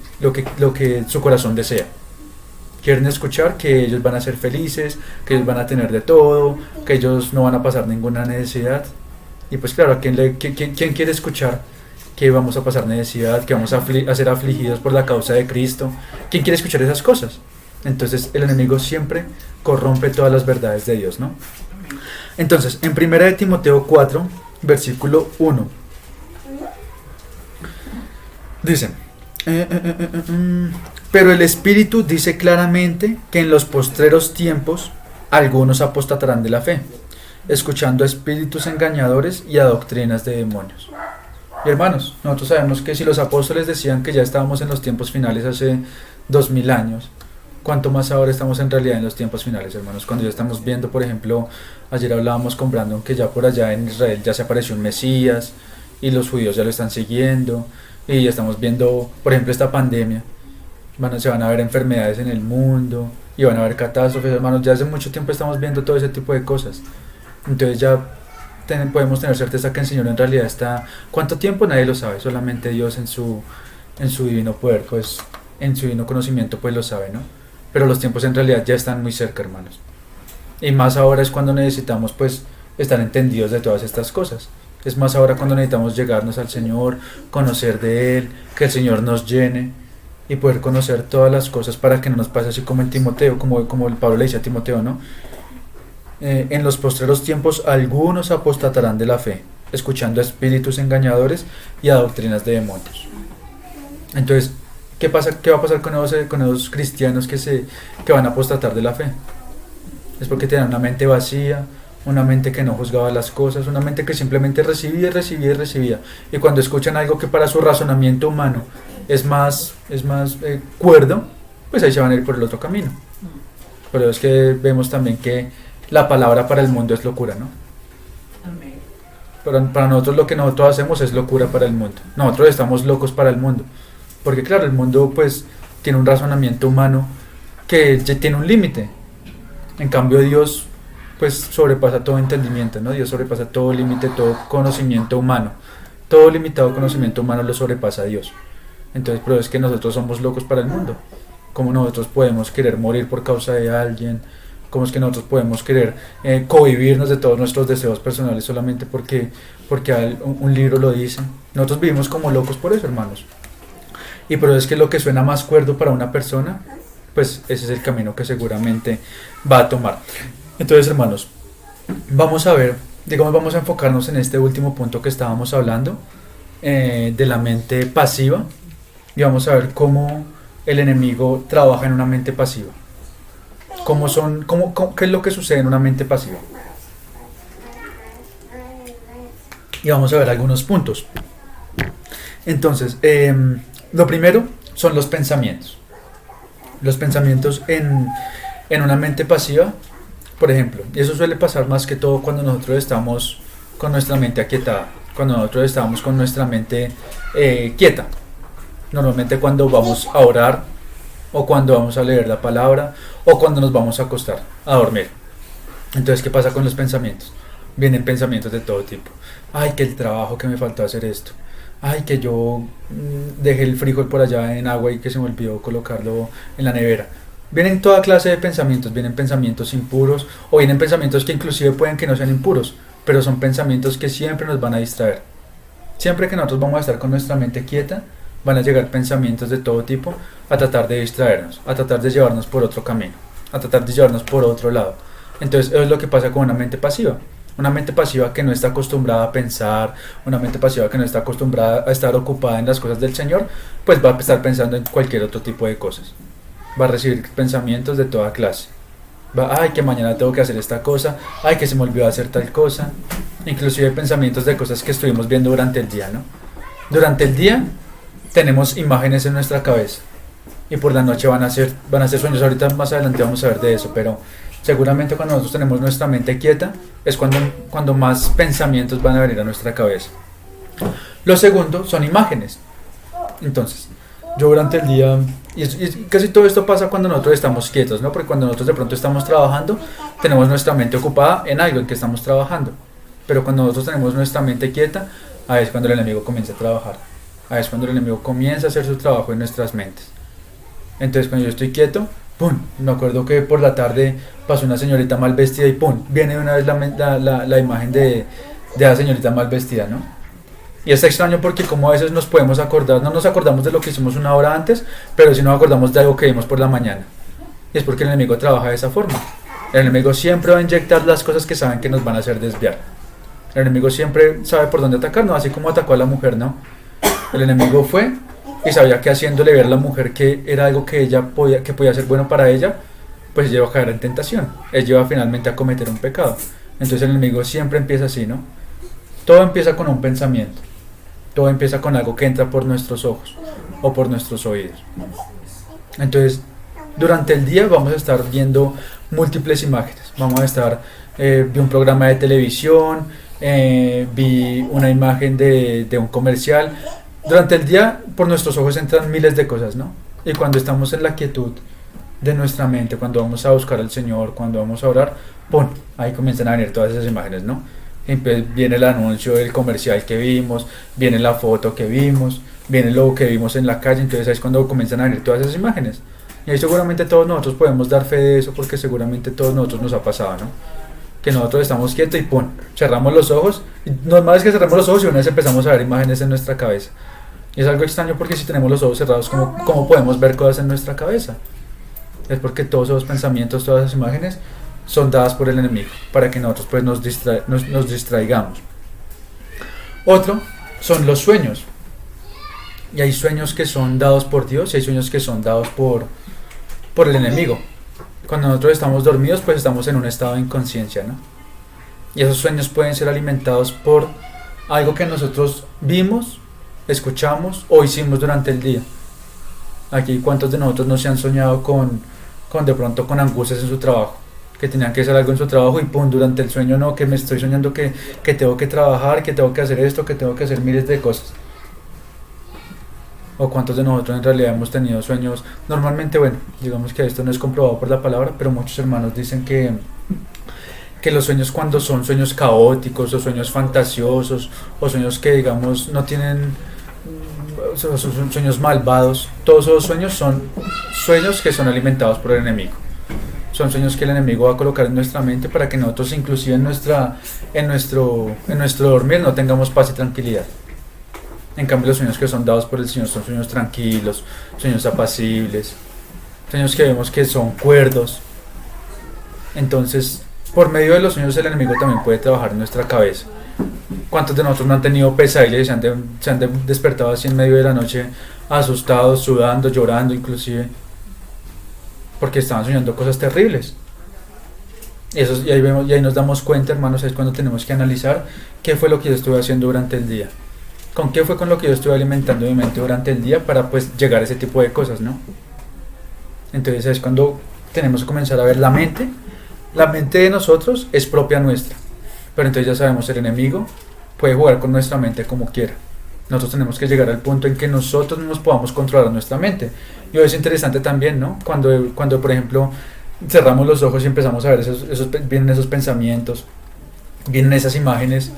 su corazón desea. Quieren escuchar que ellos van a ser felices, que ellos van a tener de todo, que ellos no van a pasar ninguna necesidad. Y pues claro, ¿quién quiere escuchar que vamos a pasar necesidad, que vamos a ser afligidos por la causa de Cristo? ¿Quién quiere escuchar esas cosas? Entonces el enemigo siempre corrompe todas las verdades de Dios, ¿no? Entonces, en 1 de Timoteo 4, versículo 1, dice... Pero el Espíritu dice claramente que en los postreros tiempos algunos apostatarán de la fe, escuchando a espíritus engañadores y a doctrinas de demonios. Y hermanos, nosotros sabemos que si los apóstoles decían que ya estábamos en los tiempos finales hace 2000 años, ¿cuánto más ahora estamos en realidad en los tiempos finales, hermanos? Cuando ya estamos viendo, por ejemplo, ayer hablábamos con Brandon que ya por allá en Israel ya se apareció un Mesías y los judíos ya lo están siguiendo, y ya estamos viendo, por ejemplo, esta pandemia. Se van a ver enfermedades en el mundo y van a haber catástrofes, hermanos. Ya hace mucho tiempo estamos viendo todo ese tipo de cosas. Entonces ya podemos tener certeza que el Señor en realidad está... ¿Cuánto tiempo? Nadie lo sabe, solamente Dios en su divino poder, pues en su divino conocimiento pues lo sabe, ¿no? Pero los tiempos en realidad ya están muy cerca, hermanos. Y más ahora es cuando necesitamos pues estar entendidos de todas estas cosas. Es más ahora cuando necesitamos llegarnos al Señor, conocer de Él, que el Señor nos llene y poder conocer todas las cosas para que no nos pase así como en Timoteo, como el Pablo le dice a Timoteo, ¿no? En los postreros tiempos algunos apostatarán de la fe, escuchando a espíritus engañadores y a doctrinas de demonios. Entonces, ¿qué va a pasar con esos cristianos que van a apostatar de la fe? Es porque tienen una mente vacía, una mente que no juzgaba las cosas, una mente que simplemente recibía. Y cuando escuchan algo que para su razonamiento humano es más cuerdo, pues ahí se van a ir por el otro camino. Pero es que vemos también que la palabra para el mundo es locura, ¿no? Pero para nosotros lo que nosotros hacemos es locura para el mundo. Nosotros estamos locos para el mundo. Porque claro, el mundo pues tiene un razonamiento humano que tiene un límite. En cambio Dios pues sobrepasa todo entendimiento, ¿no? Dios sobrepasa todo límite, todo conocimiento humano. Todo limitado conocimiento humano lo sobrepasa a Dios. Entonces, pero es que nosotros somos locos para el mundo. ¿Cómo nosotros podemos querer morir por causa de alguien? ¿Cómo es que nosotros podemos querer cohibirnos de todos nuestros deseos personales solamente porque un libro lo dice? Nosotros vivimos como locos por eso, hermanos. Y pero es que lo que suena más cuerdo para una persona, pues ese es el camino que seguramente va a tomar. Entonces, hermanos, vamos a ver, vamos a enfocarnos en este último punto que estábamos hablando, de la mente pasiva, y vamos a ver cómo el enemigo trabaja en una mente pasiva. ¿Qué es lo que sucede en una mente pasiva? Y vamos a ver algunos puntos. Entonces, lo primero son los pensamientos. Los pensamientos en una mente pasiva, por ejemplo, y eso suele pasar más que todo cuando nosotros estamos con nuestra mente aquietada, cuando nosotros estamos con nuestra mente quieta. Normalmente cuando vamos a orar, o cuando vamos a leer la palabra, o cuando nos vamos a acostar a dormir. Entonces, ¿qué pasa con los pensamientos? Vienen pensamientos de todo tipo. Ay, que el trabajo, que me faltó hacer esto. Ay, que yo dejé el frijol por allá en agua y que se me olvidó colocarlo en la nevera. Vienen toda clase de pensamientos, vienen pensamientos impuros, o vienen pensamientos que inclusive pueden que no sean impuros, pero son pensamientos que siempre nos van a distraer. Siempre que nosotros vamos a estar con nuestra mente quieta, van a llegar pensamientos de todo tipo a tratar de distraernos, a tratar de llevarnos por otro camino, a tratar de llevarnos por otro lado. Entonces eso es lo que pasa con una mente pasiva. Una mente pasiva que no está acostumbrada a pensar, una mente pasiva que no está acostumbrada a estar ocupada en las cosas del Señor, pues va a estar pensando en cualquier otro tipo de cosas. Va a recibir pensamientos de toda clase. Ay, que mañana tengo que hacer esta cosa, ay, que se me olvidó hacer tal cosa. Inclusive pensamientos de cosas que estuvimos viendo durante el día, ¿no? Durante el día tenemos imágenes en nuestra cabeza y por la noche van a ser sueños. Ahorita más adelante vamos a ver de eso, pero seguramente cuando nosotros tenemos nuestra mente quieta es cuando más pensamientos van a venir a nuestra cabeza. Lo segundo son imágenes. Entonces, yo durante el día, y casi todo esto pasa cuando nosotros estamos quietos, ¿no? Porque cuando nosotros de pronto estamos trabajando, tenemos nuestra mente ocupada en algo en que estamos trabajando. Pero cuando nosotros tenemos nuestra mente quieta, ahí es cuando el enemigo comienza a trabajar. Ahí es cuando el enemigo comienza a hacer su trabajo en nuestras mentes. Entonces, cuando yo estoy quieto, ¡pum! Me acuerdo que por la tarde pasó una señorita mal vestida y ¡pum! Viene de una vez la imagen de la señorita mal vestida, ¿no? Y es extraño porque como a veces nos podemos acordar, no nos acordamos de lo que hicimos una hora antes, pero sí nos acordamos de algo que vimos por la mañana. Y es porque el enemigo trabaja de esa forma. El enemigo siempre va a inyectar las cosas que saben que nos van a hacer desviar. El enemigo siempre sabe por dónde atacarnos, así como atacó a la mujer, ¿no? El enemigo fue y sabía que haciéndole ver a la mujer que era algo que podía ser bueno para ella, pues lleva a caer en tentación. Él lleva finalmente a cometer un pecado. Entonces el enemigo siempre empieza así, ¿no? Todo empieza con un pensamiento. Todo empieza con algo que entra por nuestros ojos o por nuestros oídos. Entonces, durante el día vamos a estar viendo múltiples imágenes. Vamos a estar, vi un programa de televisión, vi una imagen de un comercial. Durante el día, por nuestros ojos entran miles de cosas, ¿no? Y cuando estamos en la quietud de nuestra mente, cuando vamos a buscar al Señor, cuando vamos a orar, ¡pum! Ahí comienzan a venir todas esas imágenes, ¿no? Viene el anuncio del comercial que vimos, viene la foto que vimos, viene lo que vimos en la calle. Entonces ahí es cuando comienzan a venir todas esas imágenes. Y ahí seguramente todos nosotros podemos dar fe de eso, porque seguramente todos nosotros nos ha pasado, ¿no? Que nosotros estamos quietos y ¡pum! Cerramos los ojos. Y normal es que cerramos los ojos y una vez empezamos a ver imágenes en nuestra cabeza. Y es algo extraño porque si tenemos los ojos cerrados, ¿cómo podemos ver cosas en nuestra cabeza? Es porque todos esos pensamientos, todas esas imágenes son dadas por el enemigo para que nosotros pues nos distraigamos. Otro son los sueños. Y hay sueños que son dados por Dios y hay sueños que son dados por el enemigo. Cuando nosotros estamos dormidos, pues estamos en un estado de inconsciencia, ¿no? Y esos sueños pueden ser alimentados por algo que nosotros vimos, escuchamos o hicimos durante el día. Aquí, ¿cuántos de nosotros no se han soñado con de pronto con angustias en su trabajo? Que tenían que hacer algo en su trabajo y pum, durante el sueño no, que me estoy soñando que tengo que trabajar, que tengo que hacer esto, que tengo que hacer miles de cosas. O cuántos de nosotros en realidad hemos tenido sueños, normalmente, bueno, digamos que esto no es comprobado por la palabra, pero muchos hermanos dicen que los sueños, cuando son sueños caóticos o sueños fantasiosos o sueños que digamos no tienen, son sueños malvados, todos esos sueños son sueños que son alimentados por el enemigo. Son sueños que el enemigo va a colocar en nuestra mente para que nosotros inclusive en nuestro dormir no tengamos paz y tranquilidad. En cambio los sueños que son dados por el Señor son sueños tranquilos, sueños apacibles, sueños que vemos que son cuerdos. Entonces, por medio de los sueños el enemigo también puede trabajar en nuestra cabeza. ¿Cuántos de nosotros no han tenido pesadillas y se han despertado así en medio de la noche asustados, sudando, llorando inclusive? Porque estaban soñando cosas terribles. Y ahí nos damos cuenta, hermanos, es cuando tenemos que analizar qué fue lo que yo estuve haciendo durante el día. ¿Con qué fue con lo que yo estuve alimentando mi mente durante el día para pues llegar a ese tipo de cosas, ¿no? Entonces es cuando tenemos que comenzar a ver la mente. La mente de nosotros es propia nuestra. Pero entonces ya sabemos, el enemigo puede jugar con nuestra mente como quiera. Nosotros tenemos que llegar al punto en que nosotros mismos podamos controlar nuestra mente. Y hoy es interesante también, ¿no? Cuando por ejemplo, cerramos los ojos y empezamos a ver vienen esos pensamientos, vienen esas imágenes.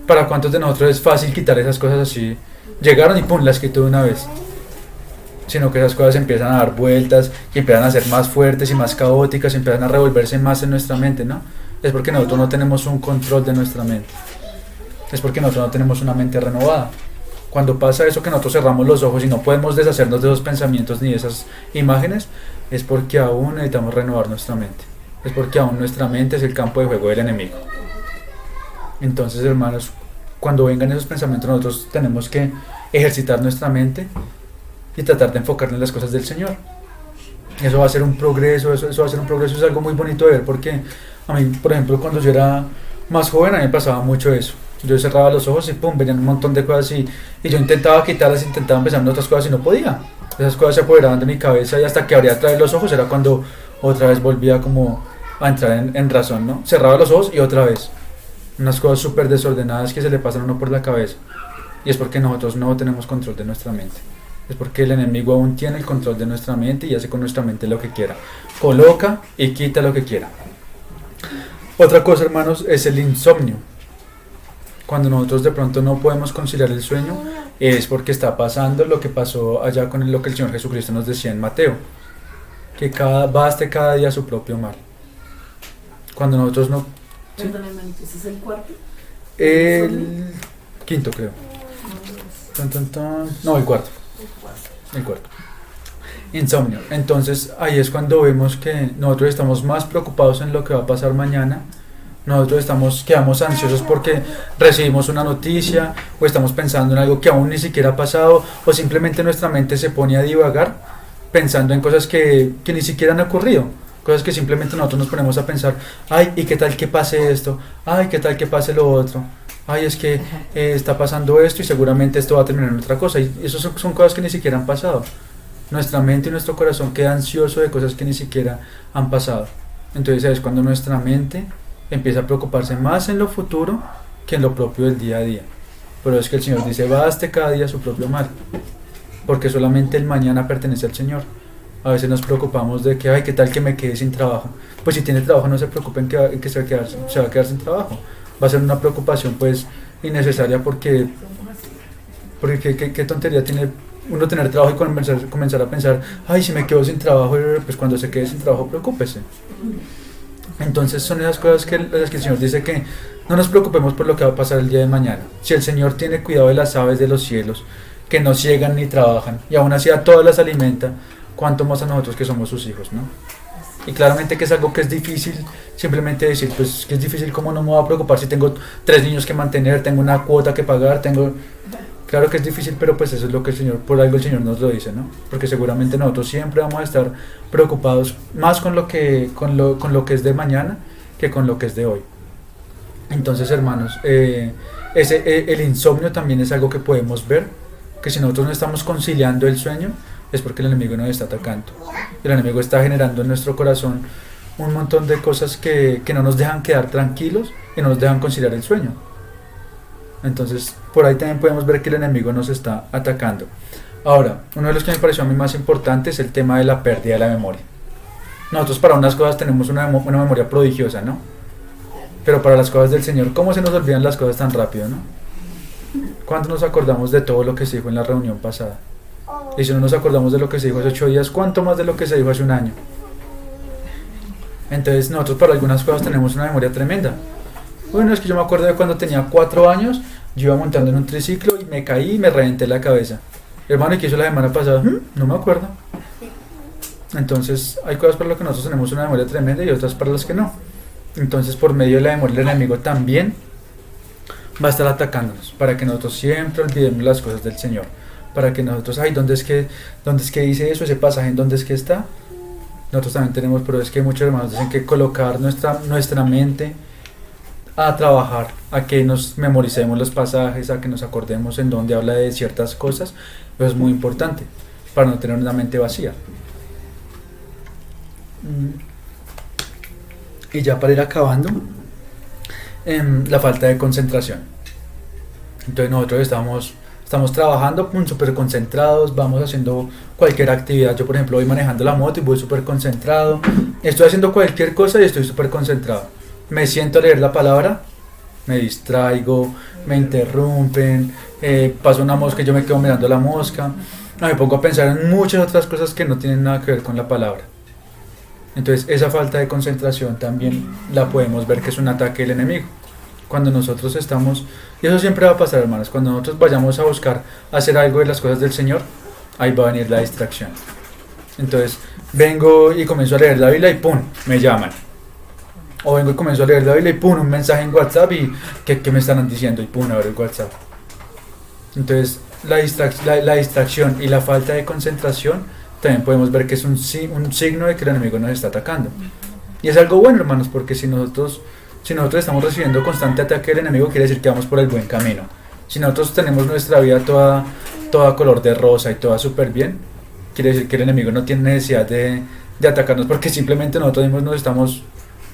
¿Para cuántos de nosotros es fácil quitar esas cosas así? Llegaron y pum, las quito de una vez. Sino que esas cosas empiezan a dar vueltas y empiezan a ser más fuertes y más caóticas, y empiezan a revolverse más en nuestra mente, ¿no? Es porque nosotros no tenemos un control de nuestra mente. Es porque nosotros no tenemos una mente renovada. Cuando pasa eso, que nosotros cerramos los ojos y no podemos deshacernos de esos pensamientos ni de esas imágenes, es porque aún necesitamos renovar nuestra mente. Es porque aún nuestra mente es el campo de juego del enemigo. Entonces, hermanos, cuando vengan esos pensamientos, nosotros tenemos que ejercitar nuestra mente y tratar de enfocarnos en las cosas del Señor. Eso va a ser un progreso, eso va a ser un progreso, es algo muy bonito de ver, porque a mí, por ejemplo, cuando yo era más joven, a mí me pasaba mucho eso. Yo cerraba los ojos y pum, venían un montón de cosas y yo intentaba quitarlas, intentaba empezar en otras cosas y no podía. Esas cosas se apoderaban de mi cabeza y hasta que abría otra vez los ojos era cuando otra vez volvía como a entrar en razón, ¿no? Cerraba los ojos y otra vez. Unas cosas súper desordenadas que se le pasan a uno por la cabeza. Y es porque nosotros no tenemos control de nuestra mente. Es porque el enemigo aún tiene el control de nuestra mente y hace con nuestra mente lo que quiera. Coloca y quita lo que quiera. Otra cosa, hermanos, es el insomnio. Cuando nosotros de pronto no podemos conciliar el sueño, es porque está pasando lo que pasó allá con lo que el Señor Jesucristo nos decía en Mateo, que baste cada día su propio mal. Cuando nosotros no... ¿sí?
Perdóname, ¿ese es el cuarto?
El quinto, creo. No, el cuarto. El cuarto. Insomnio. Entonces ahí es cuando vemos que nosotros estamos más preocupados en lo que va a pasar mañana. Nosotros quedamos ansiosos porque recibimos una noticia o estamos pensando en algo que aún ni siquiera ha pasado, o simplemente nuestra mente se pone a divagar pensando en cosas que ni siquiera han ocurrido, cosas que simplemente nosotros nos ponemos a pensar, ay, ¿y qué tal que pase esto? Ay, ¿qué tal que pase lo otro? Ay, es que está pasando esto y seguramente esto va a terminar en otra cosa, y eso son cosas que ni siquiera han pasado. Nuestra mente y nuestro corazón queda ansioso de cosas que ni siquiera han pasado. Entonces es cuando nuestra mente empieza a preocuparse más en lo futuro que en lo propio del día a día. Pero es que el Señor dice, baste cada día su propio mal, porque solamente el mañana pertenece al Señor. A veces nos preocupamos de que, ay, ¿qué tal que me quede sin trabajo? Pues si tiene trabajo no se preocupen que se va a quedar sin trabajo. Va a ser una preocupación pues innecesaria porque qué tontería tiene uno tener trabajo y comenzar a pensar, ay, si me quedo sin trabajo, pues cuando se quede sin trabajo preocúpese. Entonces son esas cosas las que el Señor dice que no nos preocupemos por lo que va a pasar el día de mañana. Si el Señor tiene cuidado de las aves de los cielos, que no ciegan ni trabajan, y aún así a todas las alimenta, cuánto más a nosotros que somos sus hijos, ¿no? Y claramente que es algo que es difícil simplemente decir, pues que es difícil, ¿cómo no me voy a preocupar si tengo 3 niños que mantener, tengo una cuota que pagar, Claro que es difícil, pero pues eso es lo que el Señor, por algo el Señor nos lo dice, ¿no? Porque seguramente nosotros siempre vamos a estar preocupados más con lo que es de mañana que con lo que es de hoy. Entonces, hermanos, el insomnio también es algo que podemos ver, que si nosotros no estamos conciliando el sueño, es porque el enemigo nos está atacando. El enemigo está generando en nuestro corazón un montón de cosas que no nos dejan quedar tranquilos y no nos dejan conciliar el sueño. Entonces, por ahí también podemos ver que el enemigo nos está atacando. Ahora, uno de los que me pareció a mí más importante es el tema de la pérdida de la memoria. Nosotros para unas cosas tenemos una memoria prodigiosa, ¿no? Pero para las cosas del Señor, ¿cómo se nos olvidan las cosas tan rápido, no? ¿Cuánto nos acordamos de todo lo que se dijo en la reunión pasada? Y si no nos acordamos de lo que se dijo hace 8 días, ¿cuánto más de lo que se dijo hace un año? Entonces nosotros para algunas cosas tenemos una memoria tremenda. Bueno, es que yo me acuerdo de cuando tenía 4 años, yo iba montando en un triciclo y me caí y me reventé la cabeza. Hermano, ¿y qué hizo la semana pasada? No me acuerdo. Entonces hay cosas para las que nosotros tenemos una memoria tremenda y otras para las que no. Entonces por medio de la memoria el enemigo también va a estar atacándonos, para que nosotros siempre olvidemos las cosas del Señor. Para que nosotros, ay, ¿dónde es que dice eso, ese pasaje, en dónde es que está? Nosotros también tenemos, pero es que muchos hermanos dicen que colocar nuestra mente a trabajar, a que nos memoricemos los pasajes, a que nos acordemos en dónde habla de ciertas cosas, eso es muy importante para no tener una mente vacía. Y ya para ir acabando, la falta de concentración. Entonces nosotros estamos trabajando súper concentrados, vamos haciendo cualquier actividad. Yo por ejemplo voy manejando la moto y voy súper concentrado, estoy haciendo cualquier cosa y estoy súper concentrado. Me siento a leer la palabra, me distraigo, me interrumpen, pasa una mosca y yo me quedo mirando la mosca, me pongo a pensar en muchas otras cosas que no tienen nada que ver con la palabra. Entonces esa falta de concentración también la podemos ver que es un ataque del enemigo. Cuando nosotros estamos, y eso siempre va a pasar, hermanos, cuando nosotros vayamos a buscar hacer algo de las cosas del Señor, ahí va a venir la distracción. Entonces vengo y comienzo a leer la Biblia y ¡pum!, me llaman. O vengo y comienzo a leer la Biblia y ¡pum!, un mensaje en WhatsApp y ¿qué me están diciendo? Y ¡pum!, abro el WhatsApp. Entonces la distracción y la falta de concentración también podemos ver que es un signo de que el enemigo nos está atacando. Y es algo bueno, hermanos, porque si nosotros Si nosotros estamos recibiendo constante ataque del enemigo, quiere decir que vamos por el buen camino. Si nosotros tenemos nuestra vida toda color de rosa y toda súper bien, quiere decir que el enemigo no tiene necesidad de atacarnos, porque simplemente nosotros mismos nos estamos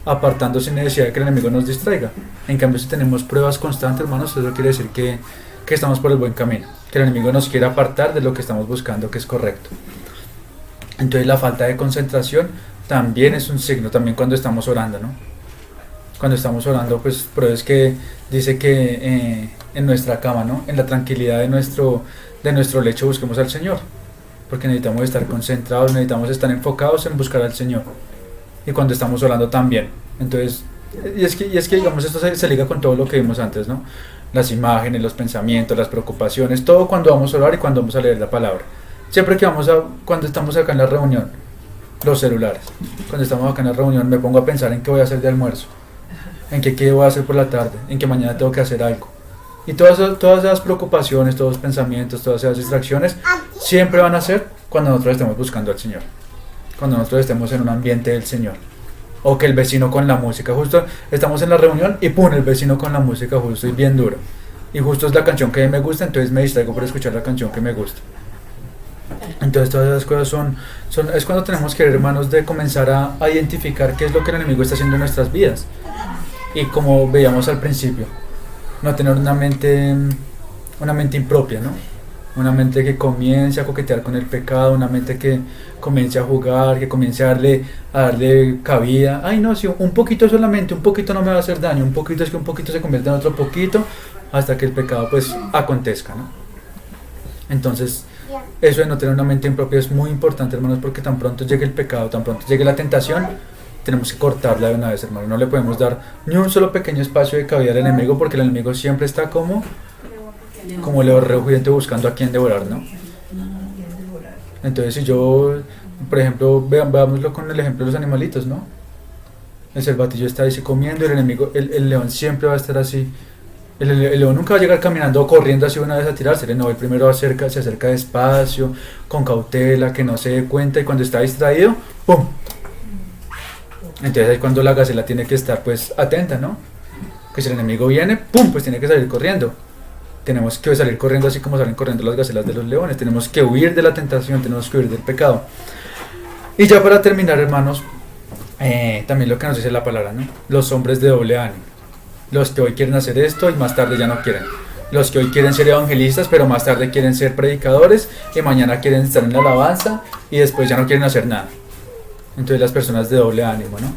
apartando sin necesidad de que el enemigo nos distraiga. En cambio, si tenemos pruebas constantes, hermanos, eso quiere decir que estamos por el buen camino, que el enemigo nos quiere apartar de lo que estamos buscando, que es correcto. Entonces la falta de concentración también es un signo, también cuando estamos orando, ¿no? Cuando estamos orando, pues, pero es que dice que en nuestra cama, ¿no? En la tranquilidad de nuestro lecho busquemos al Señor, porque necesitamos estar concentrados, necesitamos estar enfocados en buscar al Señor. Y cuando estamos orando también. Entonces, y es que digamos, esto se liga con todo lo que vimos antes, ¿no? Las imágenes, los pensamientos, las preocupaciones, todo cuando vamos a orar y cuando vamos a leer la palabra. Siempre que cuando estamos acá en la reunión, los celulares, cuando estamos acá en la reunión me pongo a pensar en qué voy a hacer de almuerzo, en qué voy a hacer por la tarde, en que mañana tengo que hacer algo. Y todas esas preocupaciones, todos los pensamientos, todas esas distracciones, siempre van a ser cuando nosotros estemos buscando al Señor, cuando nosotros estemos en un ambiente del Señor. O que el vecino con la música, justo estamos en la reunión y pum, el vecino con la música justo y bien duro. Y justo es la canción que me gusta, entonces me distraigo por escuchar la canción que me gusta. Entonces todas esas cosas es cuando tenemos que, hermanos, de comenzar a identificar qué es lo que el enemigo está haciendo en nuestras vidas. Y como veíamos al principio, no tener una mente impropia, ¿no? Una mente que comience a coquetear con el pecado, una mente que comience a jugar, que comience a darle cabida. Ay, no, si un poquito solamente, un poquito no me va a hacer daño, un poquito es que un poquito se convierte en otro poquito, hasta que el pecado pues acontezca, ¿no? Entonces, eso de no tener una mente impropia es muy importante, hermanos, porque tan pronto llegue el pecado, tan pronto llegue la tentación, tenemos que cortarla de una vez, hermano. No le podemos dar ni un solo pequeño espacio de cabida al enemigo, porque el enemigo siempre está como león rugiente buscando a quien devorar, ¿no? Entonces, si yo, por ejemplo, veámoslo con el ejemplo de los animalitos, ¿no? El cervatillo está ahí comiendo y el enemigo, el león siempre va a estar así. El león nunca va a llegar caminando o corriendo así una vez a tirarse, no, el primero se acerca despacio, con cautela, que no se dé cuenta, y cuando está distraído, ¡pum! Entonces ahí cuando la gacela tiene que estar pues atenta, ¿no? Que si el enemigo viene, ¡pum! Pues tiene que salir corriendo. Tenemos que salir corriendo así como salen corriendo las gacelas de los leones. Tenemos que huir de la tentación, tenemos que huir del pecado. Y ya para terminar, hermanos, también lo que nos dice la palabra, ¿no? Los hombres de doble ánimo. Los que hoy quieren hacer esto y más tarde ya no quieren. Los que hoy quieren ser evangelistas, pero más tarde quieren ser predicadores, y mañana quieren estar en la alabanza y después ya no quieren hacer nada. Entonces las personas de doble ánimo, ¿no?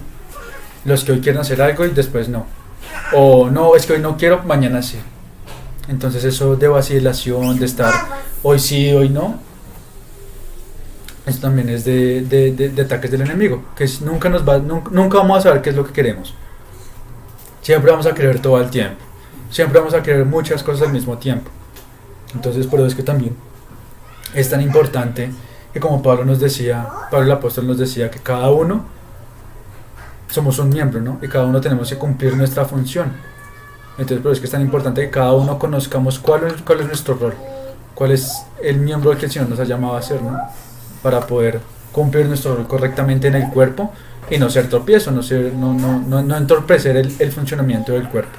Los que hoy quieren hacer algo y después no. O no, es que hoy no quiero, mañana sí. Entonces eso de vacilación, de estar hoy sí, hoy no, eso también es de ataques del enemigo, que nunca vamos a saber qué es lo que queremos. Siempre vamos a querer todo al tiempo, siempre vamos a querer muchas cosas al mismo tiempo. Entonces por eso es que también es tan importante que, como Pablo el apóstol nos decía, que cada uno somos un miembro, ¿no? Y cada uno tenemos que cumplir nuestra función. Entonces por eso es que es tan importante que cada uno conozcamos cuál es nuestro rol, cuál es el miembro al que el Señor nos ha llamado a ser, ¿no? Para poder cumplir nuestro rol correctamente en el cuerpo y no ser tropiezo, no entorpecer el funcionamiento del cuerpo.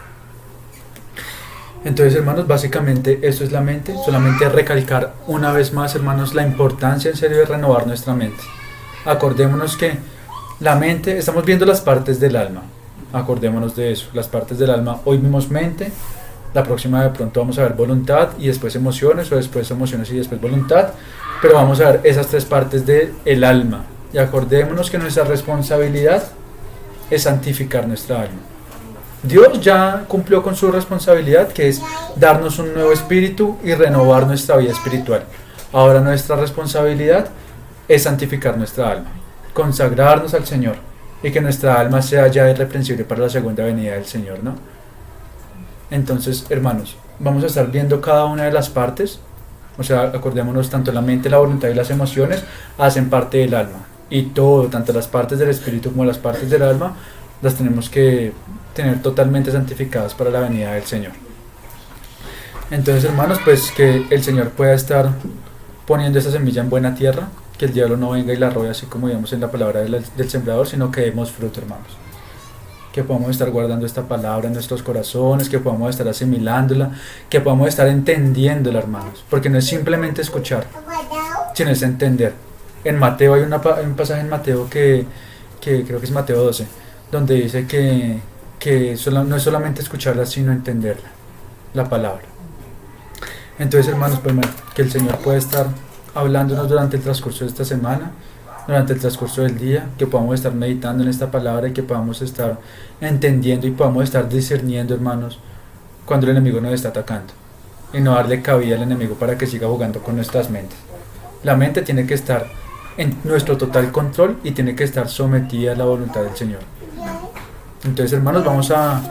Entonces, hermanos, básicamente eso es la mente. Solamente recalcar una vez más, hermanos, la importancia en serio de renovar nuestra mente. Acordémonos que la mente, estamos viendo las partes del alma. Acordémonos de eso, las partes del alma. Hoy vimos mente, la próxima de pronto vamos a ver voluntad y después emociones, o después emociones y después voluntad, pero vamos a ver esas tres partes del alma. Y acordémonos que nuestra responsabilidad es santificar nuestra alma. Dios ya cumplió con su responsabilidad, que es darnos un nuevo espíritu y renovar nuestra vida espiritual. Ahora nuestra responsabilidad es santificar nuestra alma, consagrarnos al Señor, y que nuestra alma sea ya irreprensible para la segunda venida del Señor, ¿no? Entonces, hermanos, vamos a estar viendo cada una de las partes. O sea, acordémonos, tanto la mente, la voluntad y las emociones hacen parte del alma, y todo, tanto las partes del espíritu como las partes del alma, las tenemos que tener totalmente santificadas para la venida del Señor. Entonces, hermanos, pues que el Señor pueda estar poniendo esa semilla en buena tierra, que el diablo no venga y la robe, así como vimos en la palabra del sembrador, sino que demos fruto, hermanos. que podamos estar guardando esta palabra en nuestros corazones, que podamos estar asimilándola, que podamos estar entendiéndola, hermanos, porque no es simplemente escuchar, sino es entender. En Mateo hay un pasaje en Mateo que creo que es Mateo 12, donde dice que no es solamente escucharla, sino entenderla, la palabra. Entonces, hermanos, pues, que el Señor pueda estar hablándonos durante el transcurso de esta semana, durante el transcurso del día, que podamos estar meditando en esta palabra y que podamos estar entendiendo y podamos estar discerniendo, hermanos, cuando el enemigo nos está atacando y no darle cabida al enemigo para que siga jugando con nuestras mentes. La mente tiene que estar en nuestro total control y tiene que estar sometida a la voluntad del Señor. Entonces, hermanos, vamos a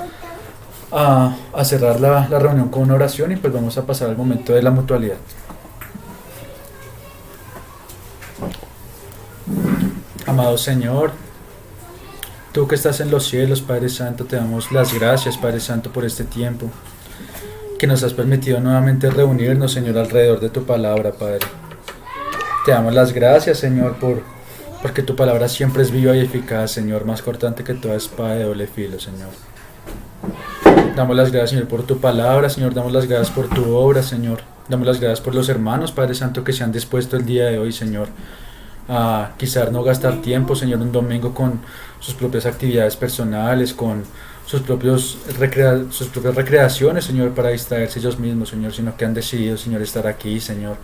cerrar la reunión con una oración y pues vamos a pasar al momento de la mutualidad. Amado Señor, tú que estás en los cielos, Padre Santo, te damos las gracias, Padre Santo, por este tiempo que nos has permitido nuevamente reunirnos, Señor, alrededor de tu palabra, Padre. Te damos las gracias, Señor, porque tu palabra siempre es viva y eficaz, Señor, más cortante que toda espada de doble filo, Señor. Damos las gracias, Señor, por tu palabra, Señor, damos las gracias por tu obra, Señor. Damos las gracias por los hermanos, Padre Santo, que se han dispuesto el día de hoy, Señor, a quizás no gastar tiempo, Señor, un domingo con sus propias actividades personales, con sus propias recreaciones, Señor, para distraerse ellos mismos, Señor, sino que han decidido, Señor, estar aquí, Señor,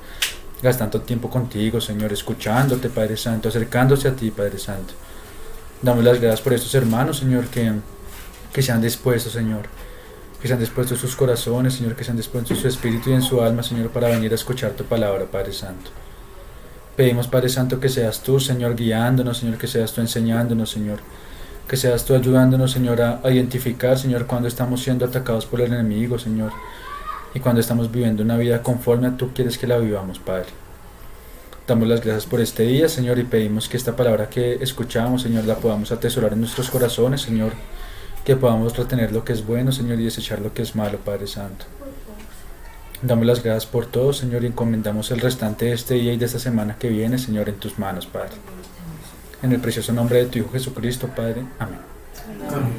gastando tiempo contigo, Señor, escuchándote, Padre Santo, acercándose a ti, Padre Santo. Damos las gracias por estos hermanos, Señor, que se han dispuesto, Señor, que se han dispuesto sus corazones, Señor, que se han dispuesto en su espíritu y en su alma, Señor, para venir a escuchar tu palabra, Padre Santo. Pedimos, Padre Santo, que seas tú, Señor, guiándonos, Señor, que seas tú enseñándonos, Señor, que seas tú ayudándonos, Señor, a identificar, Señor, cuando estamos siendo atacados por el enemigo, Señor, y cuando estamos viviendo una vida conforme a tú quieres que la vivamos, Padre. Damos las gracias por este día, Señor, y pedimos que esta palabra que escuchamos, Señor, la podamos atesorar en nuestros corazones, Señor, que podamos retener lo que es bueno, Señor, y desechar lo que es malo, Padre Santo. Damos las gracias por todo, Señor, y encomendamos el restante de este día y de esta semana que viene, Señor, en tus manos, Padre. En el precioso nombre de tu Hijo Jesucristo, Padre. Amén. Amén.